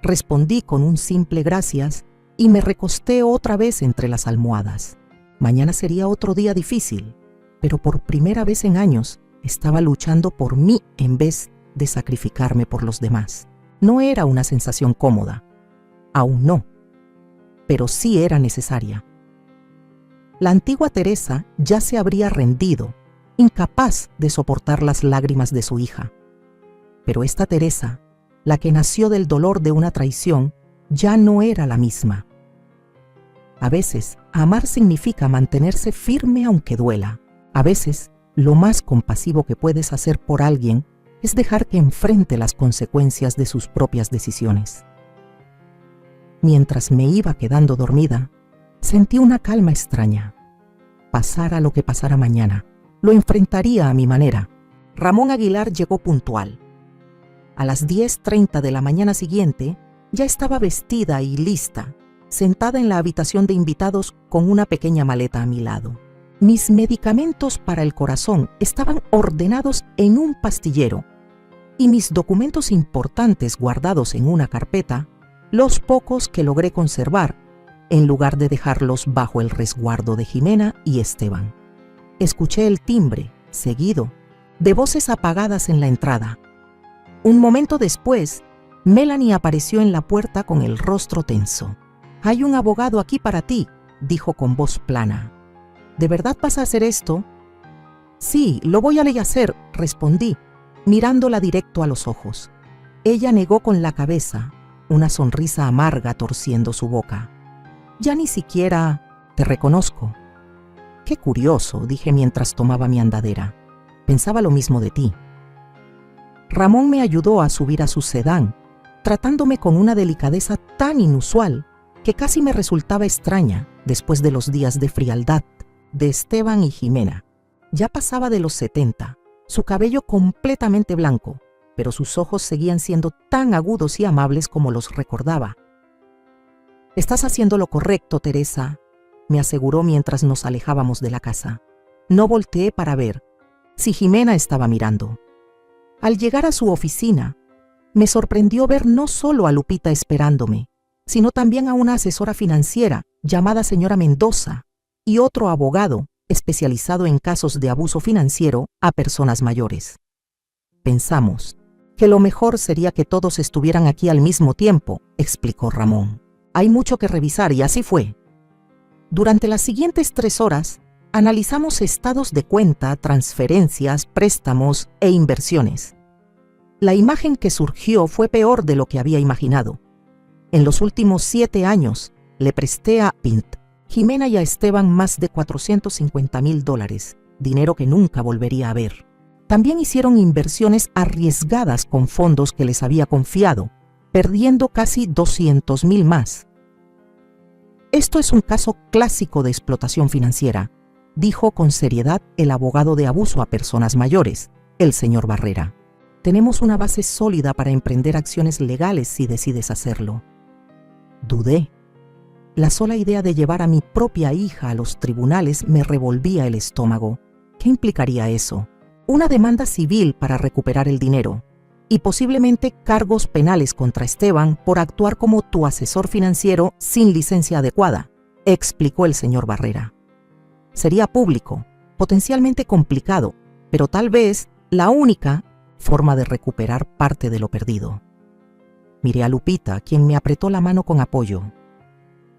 Respondí con un simple gracias y me recosté otra vez entre las almohadas. Mañana sería otro día difícil, pero por primera vez en años estaba luchando por mí en vez de sacrificarme por los demás. No era una sensación cómoda, aún no, pero sí era necesaria. La antigua Teresa ya se habría rendido, incapaz de soportar las lágrimas de su hija. Pero esta Teresa, la que nació del dolor de una traición, ya no era la misma. A veces, amar significa mantenerse firme aunque duela. A veces, lo más compasivo que puedes hacer por alguien es dejar que enfrente las consecuencias de sus propias decisiones. Mientras me iba quedando dormida, sentí una calma extraña. Pasara lo que pasara mañana, lo enfrentaría a mi manera. Ramón Aguilar llegó puntual. A las 10:30 de la mañana siguiente, ya estaba vestida y lista, sentada en la habitación de invitados con una pequeña maleta a mi lado. Mis medicamentos para el corazón estaban ordenados en un pastillero y mis documentos importantes guardados en una carpeta los pocos que logré conservar, en lugar de dejarlos bajo el resguardo de Jimena y Esteban. Escuché el timbre, seguido, de voces apagadas en la entrada. Un momento después, Melanie apareció en la puerta con el rostro tenso. «Hay un abogado aquí para ti», dijo con voz plana. «¿De verdad vas a hacer esto?» «Sí, lo voy a hacer», respondí, mirándola directo a los ojos. Ella negó con la cabeza, una sonrisa amarga torciendo su boca. «Ya ni siquiera te reconozco». «Qué curioso», dije mientras tomaba mi andadera. «Pensaba lo mismo de ti». Ramón me ayudó a subir a su sedán, tratándome con una delicadeza tan inusual que casi me resultaba extraña después de los días de frialdad de Esteban y Jimena. Ya pasaba de los 70, su cabello completamente blanco, pero sus ojos seguían siendo tan agudos y amables como los recordaba. «Estás haciendo lo correcto, Teresa», me aseguró mientras nos alejábamos de la casa. No volteé para ver si Jimena estaba mirando. Al llegar a su oficina, me sorprendió ver no solo a Lupita esperándome, sino también a una asesora financiera llamada señora Mendoza y otro abogado especializado en casos de abuso financiero a personas mayores. Pensamos que lo mejor sería que todos estuvieran aquí al mismo tiempo, explicó Ramón. Hay mucho que revisar y así fue. Durante las siguientes 3 horas, analizamos estados de cuenta, transferencias, préstamos e inversiones. La imagen que surgió fue peor de lo que había imaginado. En los últimos 7 años, le presté a Pint, Jimena y a Esteban más de $450,000, dinero que nunca volvería a ver. También hicieron inversiones arriesgadas con fondos que les había confiado, perdiendo casi 200,000 más. Esto es un caso clásico de explotación financiera, dijo con seriedad el abogado de abuso a personas mayores, el señor Barrera. Tenemos una base sólida para emprender acciones legales si decides hacerlo. Dudé. La sola idea de llevar a mi propia hija a los tribunales me revolvía el estómago. ¿Qué implicaría eso? Una demanda civil para recuperar el dinero y posiblemente cargos penales contra Esteban por actuar como tu asesor financiero sin licencia adecuada, explicó el señor Barrera. Sería público, potencialmente complicado, pero tal vez la única forma de recuperar parte de lo perdido. Miré a Lupita, quien me apretó la mano con apoyo.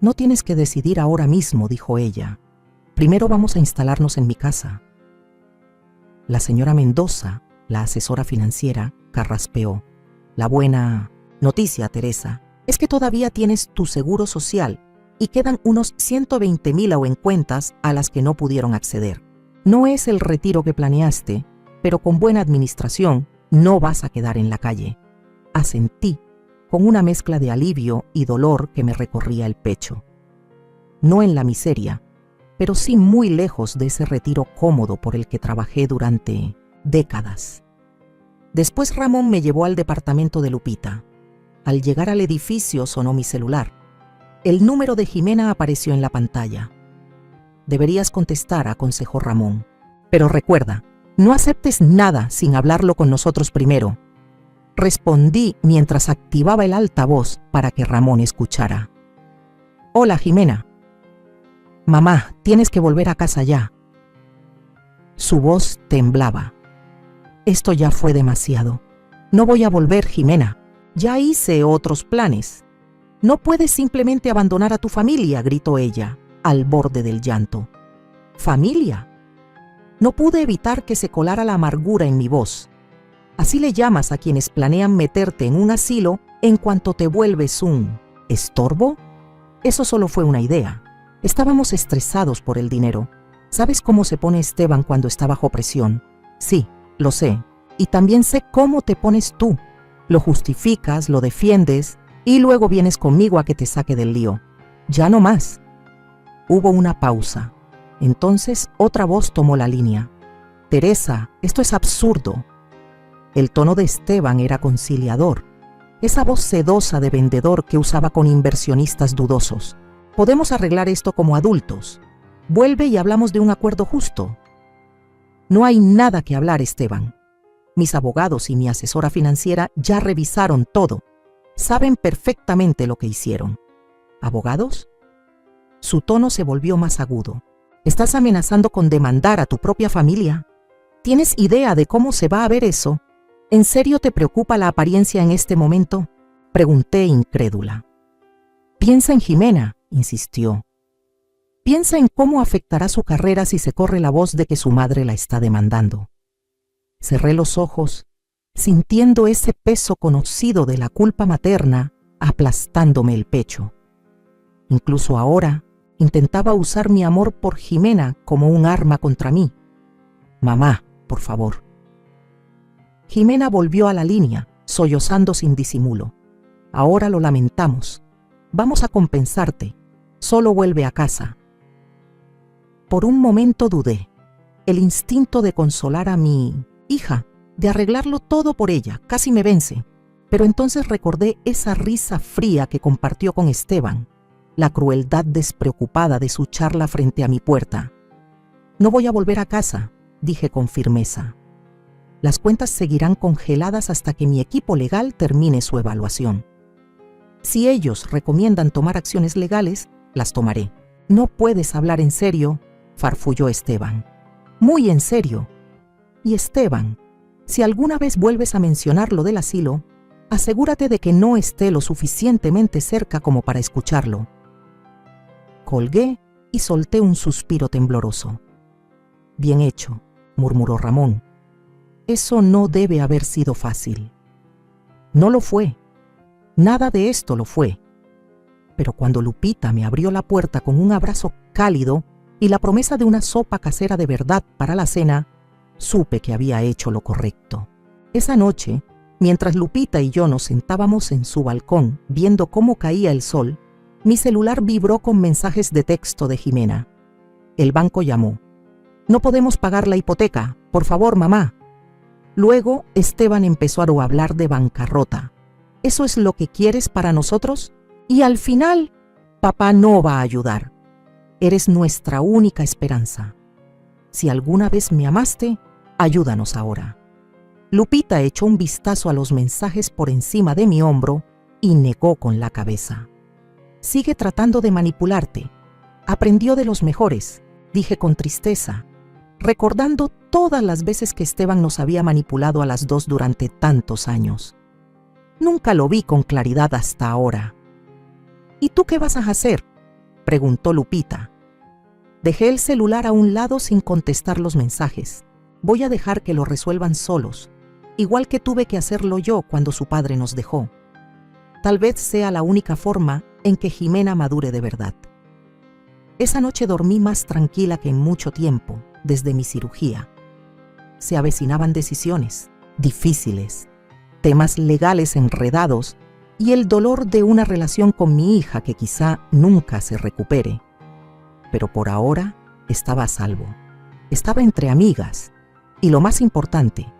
«No tienes que decidir ahora mismo», dijo ella. «Primero vamos a instalarnos en mi casa». La señora Mendoza, la asesora financiera, carraspeó. «La buena noticia, Teresa, es que todavía tienes tu seguro social y quedan unos 120,000 en cuentas a las que no pudieron acceder. No es el retiro que planeaste, pero con buena administración no vas a quedar en la calle». Asentí, con una mezcla de alivio y dolor que me recorría el pecho. No en la miseria, pero sí muy lejos de ese retiro cómodo por el que trabajé durante décadas. Después Ramón me llevó al departamento de Lupita. Al llegar al edificio sonó mi celular. El número de Jimena apareció en la pantalla. «Deberías contestar», aconsejó Ramón. «Pero recuerda, no aceptes nada sin hablarlo con nosotros primero», respondí mientras activaba el altavoz para que Ramón escuchara. «Hola, Jimena». «Mamá, tienes que volver a casa ya». Su voz temblaba. «Esto ya fue demasiado. No voy a volver, Jimena. Ya hice otros planes». «No puedes simplemente abandonar a tu familia», gritó ella, al borde del llanto. «¿Familia?» No pude evitar que se colara la amargura en mi voz. «Así le llamas a quienes planean meterte en un asilo en cuanto te vuelves un estorbo?» Eso solo fue una idea. Estábamos estresados por el dinero. ¿Sabes cómo se pone Esteban cuando está bajo presión? Sí, lo sé. Y también sé cómo te pones tú. Lo justificas, lo defiendes y luego vienes conmigo a que te saque del lío. Ya no más. Hubo una pausa. Entonces otra voz tomó la línea. «Teresa, esto es absurdo». El tono de Esteban era conciliador, esa voz sedosa de vendedor que usaba con inversionistas dudosos. «Podemos arreglar esto como adultos. Vuelve y hablamos de un acuerdo justo». «No hay nada que hablar, Esteban. Mis abogados y mi asesora financiera ya revisaron todo. Saben perfectamente lo que hicieron. ¿Abogados? Su tono se volvió más agudo. ¿Estás amenazando con demandar a tu propia familia? ¿Tienes idea de cómo se va a ver eso? ¿En serio te preocupa la apariencia en este momento? Pregunté incrédula. Piensa en Jimena, insistió. Piensa en cómo afectará su carrera si se corre la voz de que su madre la está demandando. Cerré los ojos, sintiendo ese peso conocido de la culpa materna aplastándome el pecho. Incluso ahora intentaba usar mi amor por Jimena como un arma contra mí. Mamá, por favor. Jimena volvió a la línea, sollozando sin disimulo. Ahora lo lamentamos. Vamos a compensarte. Solo vuelve a casa. Por un momento dudé. El instinto de consolar a mi hija, de arreglarlo todo por ella, casi me vence. Pero entonces recordé esa risa fría que compartió con Esteban, la crueldad despreocupada de su charla frente a mi puerta. No voy a volver a casa, dije con firmeza. Las cuentas seguirán congeladas hasta que mi equipo legal termine su evaluación. Si ellos recomiendan tomar acciones legales, las tomaré. No puedes hablar en serio, farfulló Esteban. Muy en serio. Y Esteban, si alguna vez vuelves a mencionar lo del asilo, asegúrate de que no esté lo suficientemente cerca como para escucharlo. Colgué y solté un suspiro tembloroso. Bien hecho, murmuró Ramón. Eso no debe haber sido fácil. No lo fue. Nada de esto lo fue. Pero cuando Lupita me abrió la puerta con un abrazo cálido y la promesa de una sopa casera de verdad para la cena, supe que había hecho lo correcto. Esa noche, mientras Lupita y yo nos sentábamos en su balcón viendo cómo caía el sol, mi celular vibró con mensajes de texto de Jimena. El banco llamó. No podemos pagar la hipoteca, por favor, mamá. Luego, Esteban empezó a hablar de bancarrota. ¿Eso es lo que quieres para nosotros? Y al final, papá no va a ayudar. Eres nuestra única esperanza. Si alguna vez me amaste, ayúdanos ahora. Lupita echó un vistazo a los mensajes por encima de mi hombro y negó con la cabeza. Sigue tratando de manipularte. Aprendió de los mejores, dije con tristeza, recordando todas las veces que Esteban nos había manipulado a las dos durante tantos años. Nunca lo vi con claridad hasta ahora. ¿Y tú qué vas a hacer?, preguntó Lupita. Dejé el celular a un lado sin contestar los mensajes. Voy a dejar que lo resuelvan solos, igual que tuve que hacerlo yo cuando su padre nos dejó. Tal vez sea la única forma en que Jimena madure de verdad. Esa noche dormí más tranquila que en mucho tiempo, desde mi cirugía. Se avecinaban decisiones difíciles, temas legales enredados y el dolor de una relación con mi hija que quizá nunca se recupere. Pero por ahora estaba a salvo. Estaba entre amigas y lo más importante,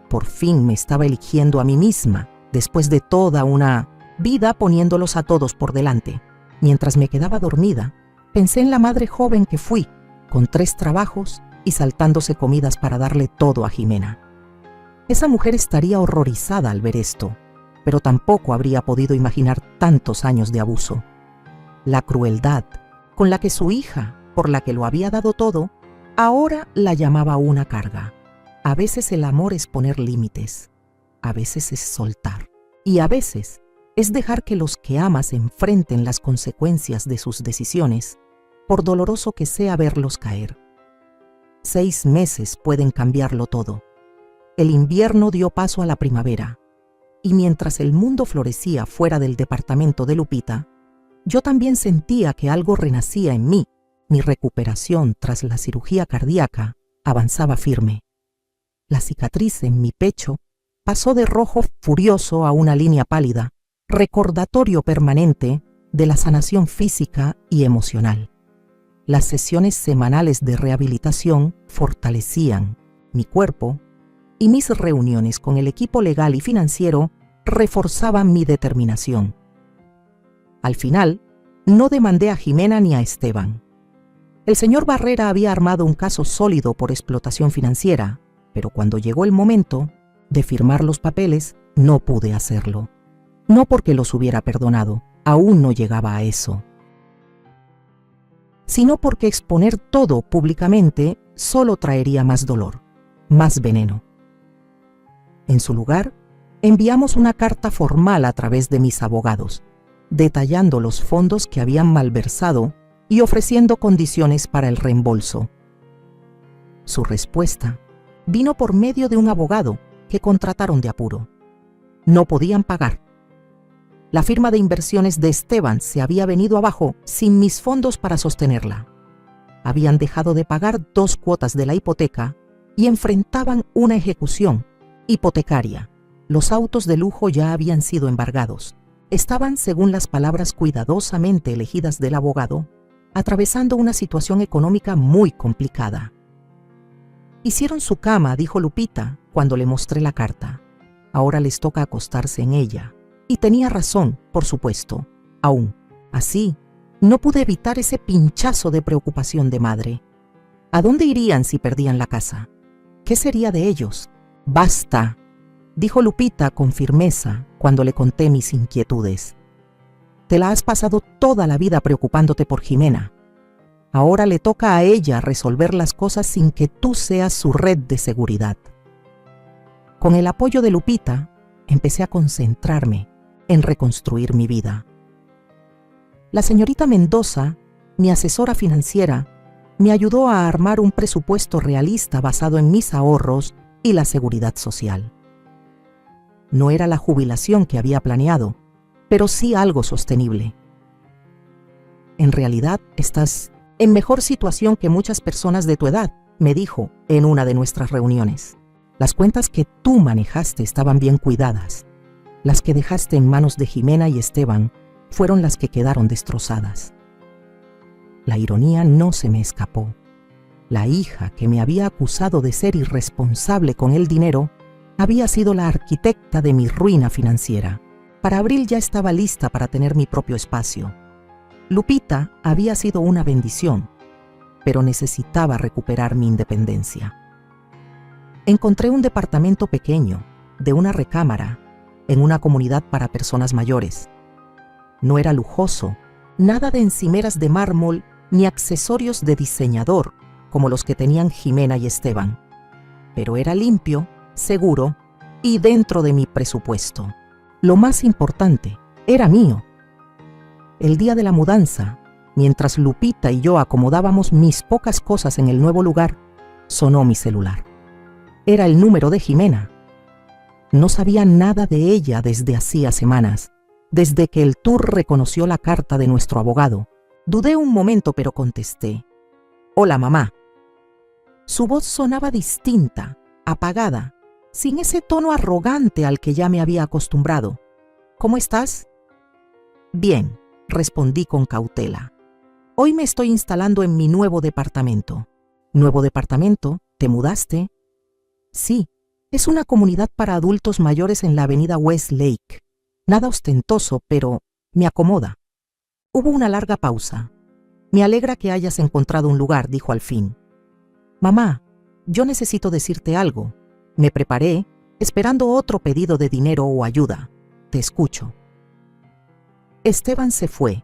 por fin me estaba eligiendo a mí misma después de toda una vida poniéndolos a todos por delante. Mientras me quedaba dormida, pensé en la madre joven que fui, con 3 trabajos y saltándose comidas para darle todo a Jimena. Esa mujer estaría horrorizada al ver esto, pero tampoco habría podido imaginar tantos años de abuso. La crueldad con la que su hija, por la que lo había dado todo, ahora la llamaba una carga. A veces el amor es poner límites, a veces es soltar, y a veces es dejar que los que amas enfrenten las consecuencias de sus decisiones, por doloroso que sea verlos caer. 6 meses pueden cambiarlo todo. El invierno dio paso a la primavera, y mientras el mundo florecía fuera del departamento de Lupita, yo también sentía que algo renacía en mí. Mi recuperación tras la cirugía cardíaca avanzaba firme. La cicatriz en mi pecho pasó de rojo furioso a una línea pálida, recordatorio permanente de la sanación física y emocional. Las sesiones semanales de rehabilitación fortalecían mi cuerpo y mis reuniones con el equipo legal y financiero reforzaban mi determinación. Al final, no demandé a Jimena ni a Esteban. El señor Barrera había armado un caso sólido por explotación financiera, pero cuando llegó el momento de firmar los papeles, no pude hacerlo. No porque los hubiera perdonado, aún no llegaba a eso, sino porque exponer todo públicamente solo traería más dolor, más veneno. En su lugar, enviamos una carta formal a través de mis abogados, detallando los fondos que habían malversado y ofreciendo condiciones para el reembolso. Su respuesta vino por medio de un abogado que contrataron de apuro. No podían pagar. La firma de inversiones de Esteban se había venido abajo sin mis fondos para sostenerla. Habían dejado de pagar 2 cuotas de la hipoteca y enfrentaban una ejecución hipotecaria. Los autos de lujo ya habían sido embargados. Estaban, según las palabras cuidadosamente elegidas del abogado, atravesando una situación económica muy complicada. Hicieron su cama, dijo Lupita cuando le mostré la carta. Ahora les toca acostarse en ella. Y tenía razón, por supuesto. Aún así, no pude evitar ese pinchazo de preocupación de madre. ¿A dónde irían si perdían la casa? ¿Qué sería de ellos? Basta, dijo Lupita con firmeza cuando le conté mis inquietudes. Te la has pasado toda la vida preocupándote por Jimena. Ahora le toca a ella resolver las cosas sin que tú seas su red de seguridad. Con el apoyo de Lupita, empecé a concentrarme en reconstruir mi vida. La señorita Mendoza, mi asesora financiera, me ayudó a armar un presupuesto realista basado en mis ahorros y la seguridad social. No era la jubilación que había planeado, pero sí algo sostenible. En realidad, estás en mejor situación que muchas personas de tu edad, me dijo en una de nuestras reuniones. Las cuentas que tú manejaste estaban bien cuidadas. Las que dejaste en manos de Jimena y Esteban fueron las que quedaron destrozadas. La ironía no se me escapó. La hija que me había acusado de ser irresponsable con el dinero había sido la arquitecta de mi ruina financiera. Para abril ya estaba lista para tener mi propio espacio. Lupita había sido una bendición, pero necesitaba recuperar mi independencia. Encontré un departamento pequeño, de una recámara, en una comunidad para personas mayores. No era lujoso, nada de encimeras de mármol ni accesorios de diseñador, como los que tenían Jimena y Esteban, pero era limpio, seguro y dentro de mi presupuesto. Lo más importante, era mío. El día de la mudanza, mientras Lupita y yo acomodábamos mis pocas cosas en el nuevo lugar, sonó mi celular. Era el número de Jimena. No sabía nada de ella desde hacía semanas, desde que el tour reconoció la carta de nuestro abogado. Dudé un momento, pero contesté. Hola, mamá. Su voz sonaba distinta, apagada, sin ese tono arrogante al que ya me había acostumbrado. ¿Cómo estás? Bien, respondí con cautela. Hoy me estoy instalando en mi nuevo departamento. ¿Nuevo departamento? ¿Te mudaste? Sí, es una comunidad para adultos mayores en la avenida Westlake. Nada ostentoso, pero me acomoda. Hubo una larga pausa. Me alegra que hayas encontrado un lugar, dijo al fin. Mamá, yo necesito decirte algo. Me preparé, esperando otro pedido de dinero o ayuda. Te escucho. Esteban se fue.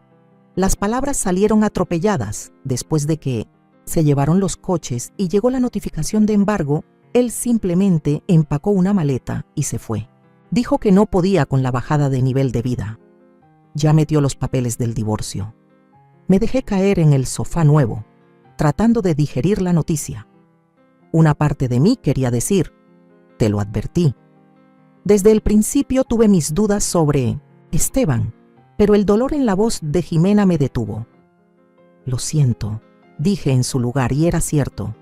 Las palabras salieron atropelladas. Después de que se llevaron los coches y llegó la notificación de embargo, él simplemente empacó una maleta y se fue. Dijo que no podía con la bajada de nivel de vida. Ya metió los papeles del divorcio. Me dejé caer en el sofá nuevo, tratando de digerir la noticia. Una parte de mí quería decir, te lo advertí. Desde el principio tuve mis dudas sobre Esteban, pero el dolor en la voz de Jimena me detuvo. Lo siento, dije en su lugar, y era cierto.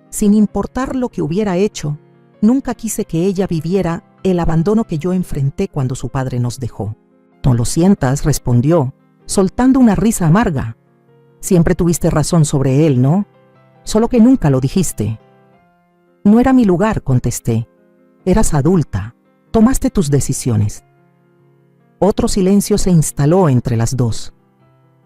Sin importar lo que hubiera hecho, nunca quise que ella viviera el abandono que yo enfrenté cuando su padre nos dejó. No lo sientas, respondió, soltando una risa amarga. Siempre tuviste razón sobre él, ¿no? Solo que nunca lo dijiste. No era mi lugar, contesté. Eras adulta, tomaste tus decisiones. Otro silencio se instaló entre las dos.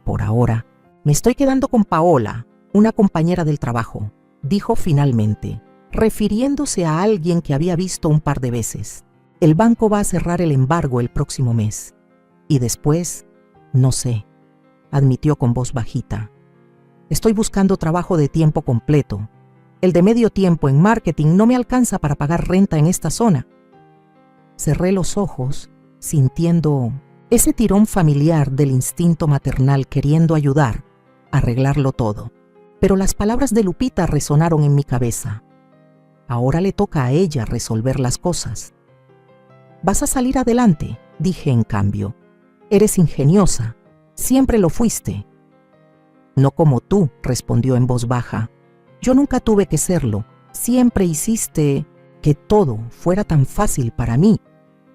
Por ahora, me estoy quedando con Paola, una compañera del trabajo, dijo finalmente, refiriéndose a alguien que había visto un par de veces. El banco va a cerrar el embargo el próximo mes. Y después, no sé, admitió con voz bajita. Estoy buscando trabajo de tiempo completo. El de medio tiempo en marketing no me alcanza para pagar renta en esta zona. Cerré los ojos, sintiendo ese tirón familiar del instinto maternal queriendo ayudar, arreglarlo todo. Pero las palabras de Lupita resonaron en mi cabeza. Ahora le toca a ella resolver las cosas. Vas a salir adelante, dije en cambio. Eres ingeniosa, siempre lo fuiste. No como tú, respondió en voz baja. Yo nunca tuve que serlo, siempre hiciste que todo fuera tan fácil para mí.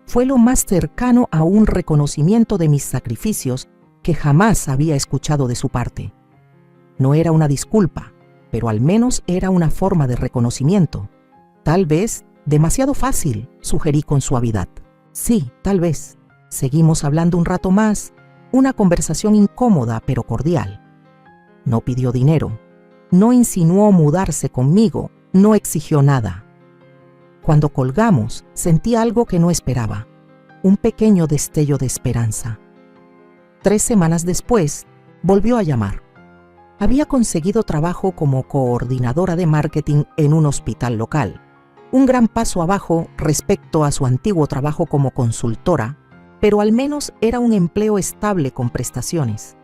Fue lo más cercano a un reconocimiento de mis sacrificios que jamás había escuchado de su parte. No era una disculpa, pero al menos era una forma de reconocimiento. Tal vez demasiado fácil, sugerí con suavidad. Sí, tal vez. Seguimos hablando un rato más, una conversación incómoda pero cordial. No pidió dinero, no insinuó mudarse conmigo, no exigió nada. Cuando colgamos, sentí algo que no esperaba, un pequeño destello de esperanza. 3 semanas después, volvió a llamar. Había conseguido trabajo como coordinadora de marketing en un hospital local, un gran paso abajo respecto a su antiguo trabajo como consultora, pero al menos era un empleo estable con prestaciones.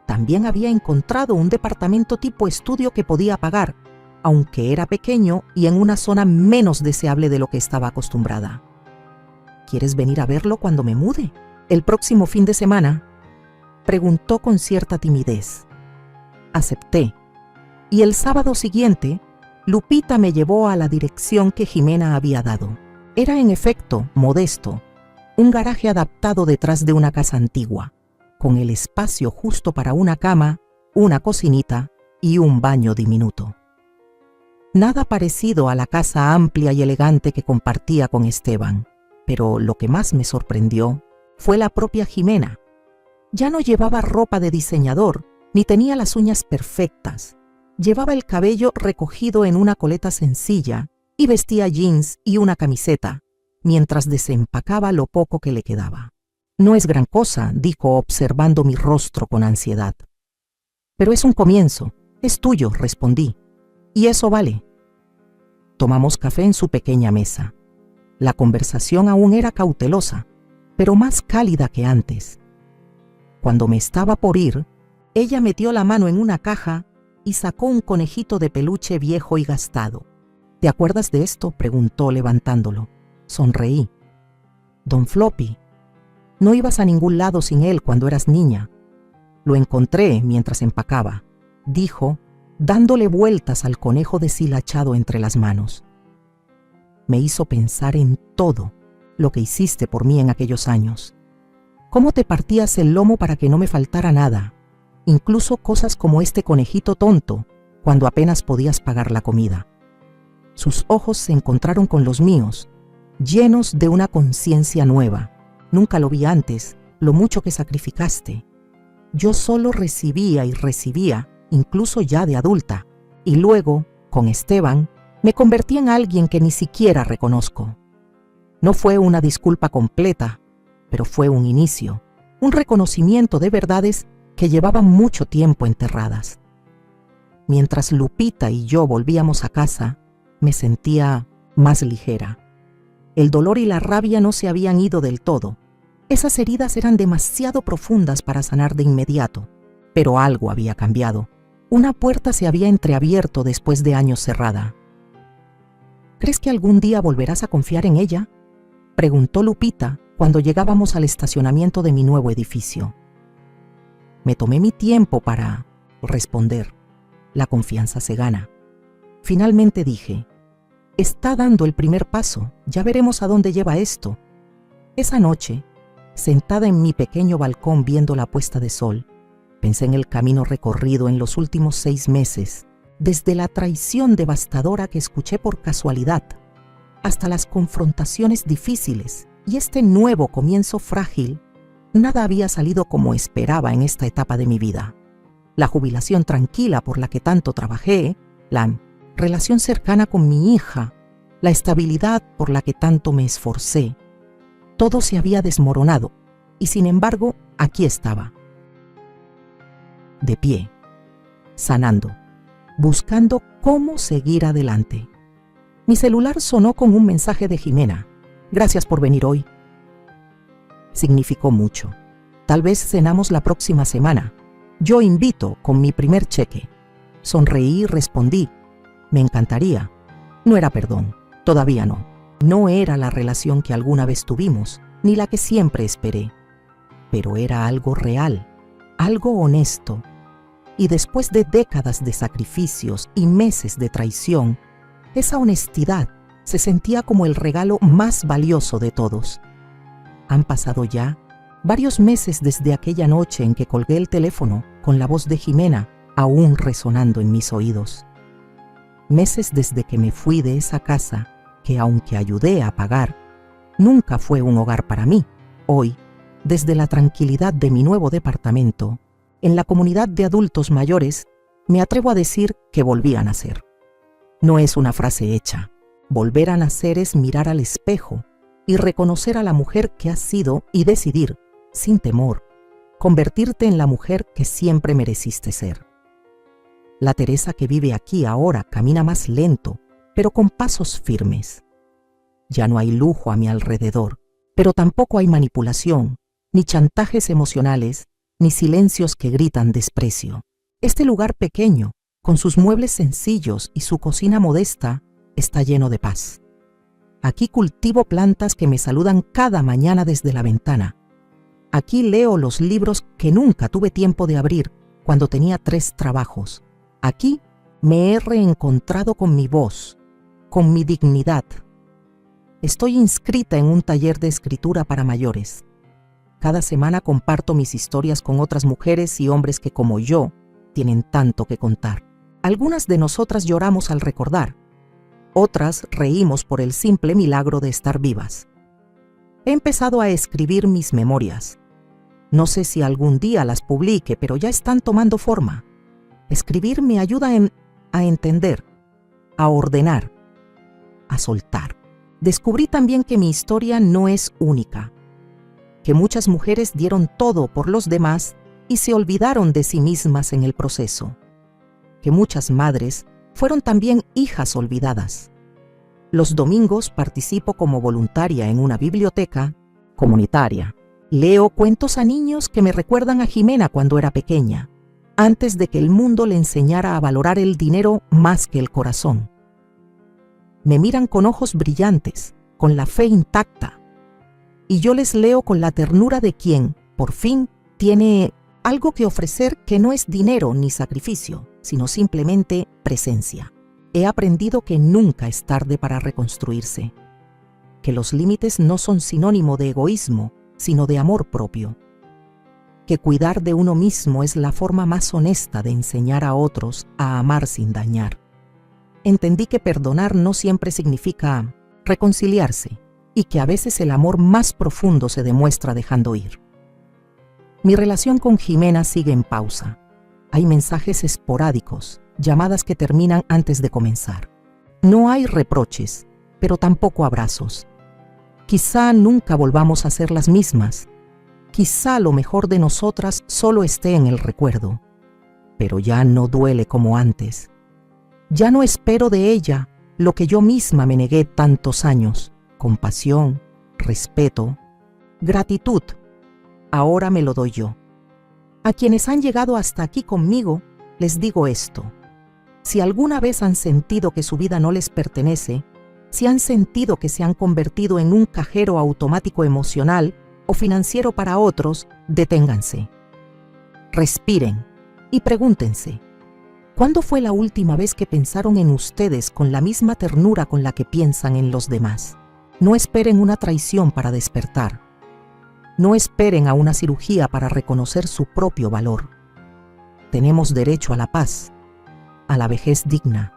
También había encontrado un departamento tipo estudio que podía pagar, aunque era pequeño y en una zona menos deseable de lo que estaba acostumbrada. ¿Quieres venir a verlo cuando me mude? ¿El próximo fin de semana? Preguntó con cierta timidez. Acepté, y el sábado siguiente, Lupita me llevó a la dirección que Jimena había dado. Era en efecto modesto, un garaje adaptado detrás de una casa antigua, con el espacio justo para una cama, una cocinita y un baño diminuto. Nada parecido a la casa amplia y elegante que compartía con Esteban, pero lo que más me sorprendió fue la propia Jimena. Ya no llevaba ropa de diseñador, ni tenía las uñas perfectas. Llevaba el cabello recogido en una coleta sencilla y vestía jeans y una camiseta, mientras desempacaba lo poco que le quedaba. No es gran cosa, dijo observando mi rostro con ansiedad. Pero es un comienzo, es tuyo, respondí. Y eso vale. Tomamos café en su pequeña mesa. La conversación aún era cautelosa, pero más cálida que antes. Cuando me estaba por ir, ella metió la mano en una caja y sacó un conejito de peluche viejo y gastado. ¿Te acuerdas de esto?, preguntó levantándolo. Sonreí. Don Floppy. No ibas a ningún lado sin él cuando eras niña. Lo encontré mientras empacaba, dijo, dándole vueltas al conejo deshilachado entre las manos. Me hizo pensar en todo lo que hiciste por mí en aquellos años. Cómo te partías el lomo para que no me faltara nada, incluso cosas como este conejito tonto, cuando apenas podías pagar la comida. Sus ojos se encontraron con los míos, llenos de una conciencia nueva. Nunca lo vi antes, lo mucho que sacrificaste. Yo solo recibía y recibía, incluso ya de adulta, y luego, con Esteban, me convertí en alguien que ni siquiera reconozco. No fue una disculpa completa, pero fue un inicio, un reconocimiento de verdades que llevaban mucho tiempo enterradas. Mientras Lupita y yo volvíamos a casa, me sentía más ligera. El dolor y la rabia no se habían ido del todo. Esas heridas eran demasiado profundas para sanar de inmediato, pero algo había cambiado. Una puerta se había entreabierto después de años cerrada. ¿Crees que algún día volverás a confiar en ella?, preguntó Lupita cuando llegábamos al estacionamiento de mi nuevo edificio. Me tomé mi tiempo para responder. La confianza se gana. Finalmente dije, está dando el primer paso, ya veremos a dónde lleva esto. Esa noche, sentada en mi pequeño balcón viendo la puesta de sol, pensé en el camino recorrido en los últimos 6 meses, desde la traición devastadora que escuché por casualidad, hasta las confrontaciones difíciles y este nuevo comienzo frágil. Nada había salido como esperaba en esta etapa de mi vida. La jubilación tranquila por la que tanto trabajé, la relación cercana con mi hija, la estabilidad por la que tanto me esforcé. Todo se había desmoronado y sin embargo aquí estaba, de pie, sanando, buscando cómo seguir adelante. Mi celular sonó con un mensaje de Jimena. Gracias por venir hoy. Significó mucho. Tal vez cenamos la próxima semana. Yo invito con mi primer cheque. Sonreí y respondí. Me encantaría. No era perdón. Todavía no. No era la relación que alguna vez tuvimos, ni la que siempre esperé. Pero era algo real, algo honesto. Y después de décadas de sacrificios y meses de traición, esa honestidad se sentía como el regalo más valioso de todos. Han pasado ya varios meses desde aquella noche en que colgué el teléfono con la voz de Jimena aún resonando en mis oídos. Meses desde que me fui de esa casa que, aunque ayudé a pagar, nunca fue un hogar para mí. Hoy, desde la tranquilidad de mi nuevo departamento, en la comunidad de adultos mayores, me atrevo a decir que volví a nacer. No es una frase hecha. Volver a nacer es mirar al espejo y reconocer a la mujer que has sido y decidir, sin temor, convertirte en la mujer que siempre mereciste ser. La Teresa que vive aquí ahora camina más lento, pero con pasos firmes. Ya no hay lujo a mi alrededor, pero tampoco hay manipulación, ni chantajes emocionales, ni silencios que gritan desprecio. Este lugar pequeño, con sus muebles sencillos y su cocina modesta, está lleno de paz. Aquí cultivo plantas que me saludan cada mañana desde la ventana. Aquí leo los libros que nunca tuve tiempo de abrir cuando tenía 3 trabajos. Aquí me he reencontrado con mi voz, con mi dignidad. Estoy inscrita en un taller de escritura para mayores. Cada semana comparto mis historias con otras mujeres y hombres que, como yo, tienen tanto que contar. Algunas de nosotras lloramos al recordar. Otras reímos por el simple milagro de estar vivas. He empezado a escribir mis memorias. No sé si algún día las publique, pero ya están tomando forma. Escribir me ayuda a entender, a ordenar, a soltar. Descubrí también que mi historia no es única, que muchas mujeres dieron todo por los demás y se olvidaron de sí mismas en el proceso, que muchas madres fueron también hijas olvidadas. Los domingos participo como voluntaria en una biblioteca comunitaria. Leo cuentos a niños que me recuerdan a Jimena cuando era pequeña, antes de que el mundo le enseñara a valorar el dinero más que el corazón. Me miran con ojos brillantes, con la fe intacta, y yo les leo con la ternura de quien, por fin, tiene algo que ofrecer que no es dinero ni sacrificio, sino simplemente presencia. He aprendido que nunca es tarde para reconstruirse, que los límites no son sinónimo de egoísmo, sino de amor propio, que cuidar de uno mismo es la forma más honesta de enseñar a otros a amar sin dañar. Entendí que perdonar no siempre significa reconciliarse y que a veces el amor más profundo se demuestra dejando ir. Mi relación con Jimena sigue en pausa. Hay mensajes esporádicos, llamadas que terminan antes de comenzar. No hay reproches, pero tampoco abrazos. Quizá nunca volvamos a ser las mismas. Quizá lo mejor de nosotras solo esté en el recuerdo. Pero ya no duele como antes. Ya no espero de ella lo que yo misma me negué tantos años. Compasión, respeto, gratitud. Ahora me lo doy yo. A quienes han llegado hasta aquí conmigo, les digo esto. Si alguna vez han sentido que su vida no les pertenece, si han sentido que se han convertido en un cajero automático emocional o financiero para otros, deténganse. Respiren y pregúntense, ¿cuándo fue la última vez que pensaron en ustedes con la misma ternura con la que piensan en los demás? No esperen una traición para despertar. No esperen a una cirugía para reconocer su propio valor. Tenemos derecho a la paz, a la vejez digna,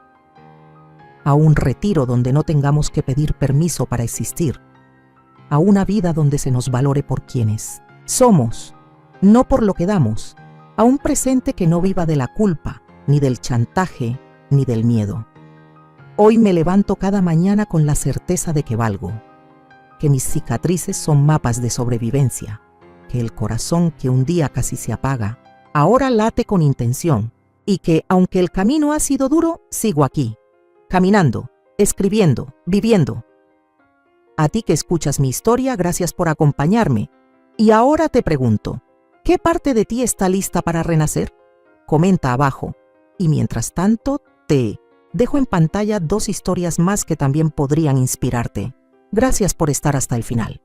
a un retiro donde no tengamos que pedir permiso para existir, a una vida donde se nos valore por quienes somos, no por lo que damos, a un presente que no viva de la culpa, ni del chantaje, ni del miedo. Hoy me levanto cada mañana con la certeza de que valgo, que mis cicatrices son mapas de sobrevivencia, que el corazón que un día casi se apaga, ahora late con intención, y que, aunque el camino ha sido duro, sigo aquí, caminando, escribiendo, viviendo. A ti que escuchas mi historia, gracias por acompañarme. Y ahora te pregunto, ¿qué parte de ti está lista para renacer? Comenta abajo. Y mientras tanto, te dejo en pantalla 2 historias más que también podrían inspirarte. Gracias por estar hasta el final.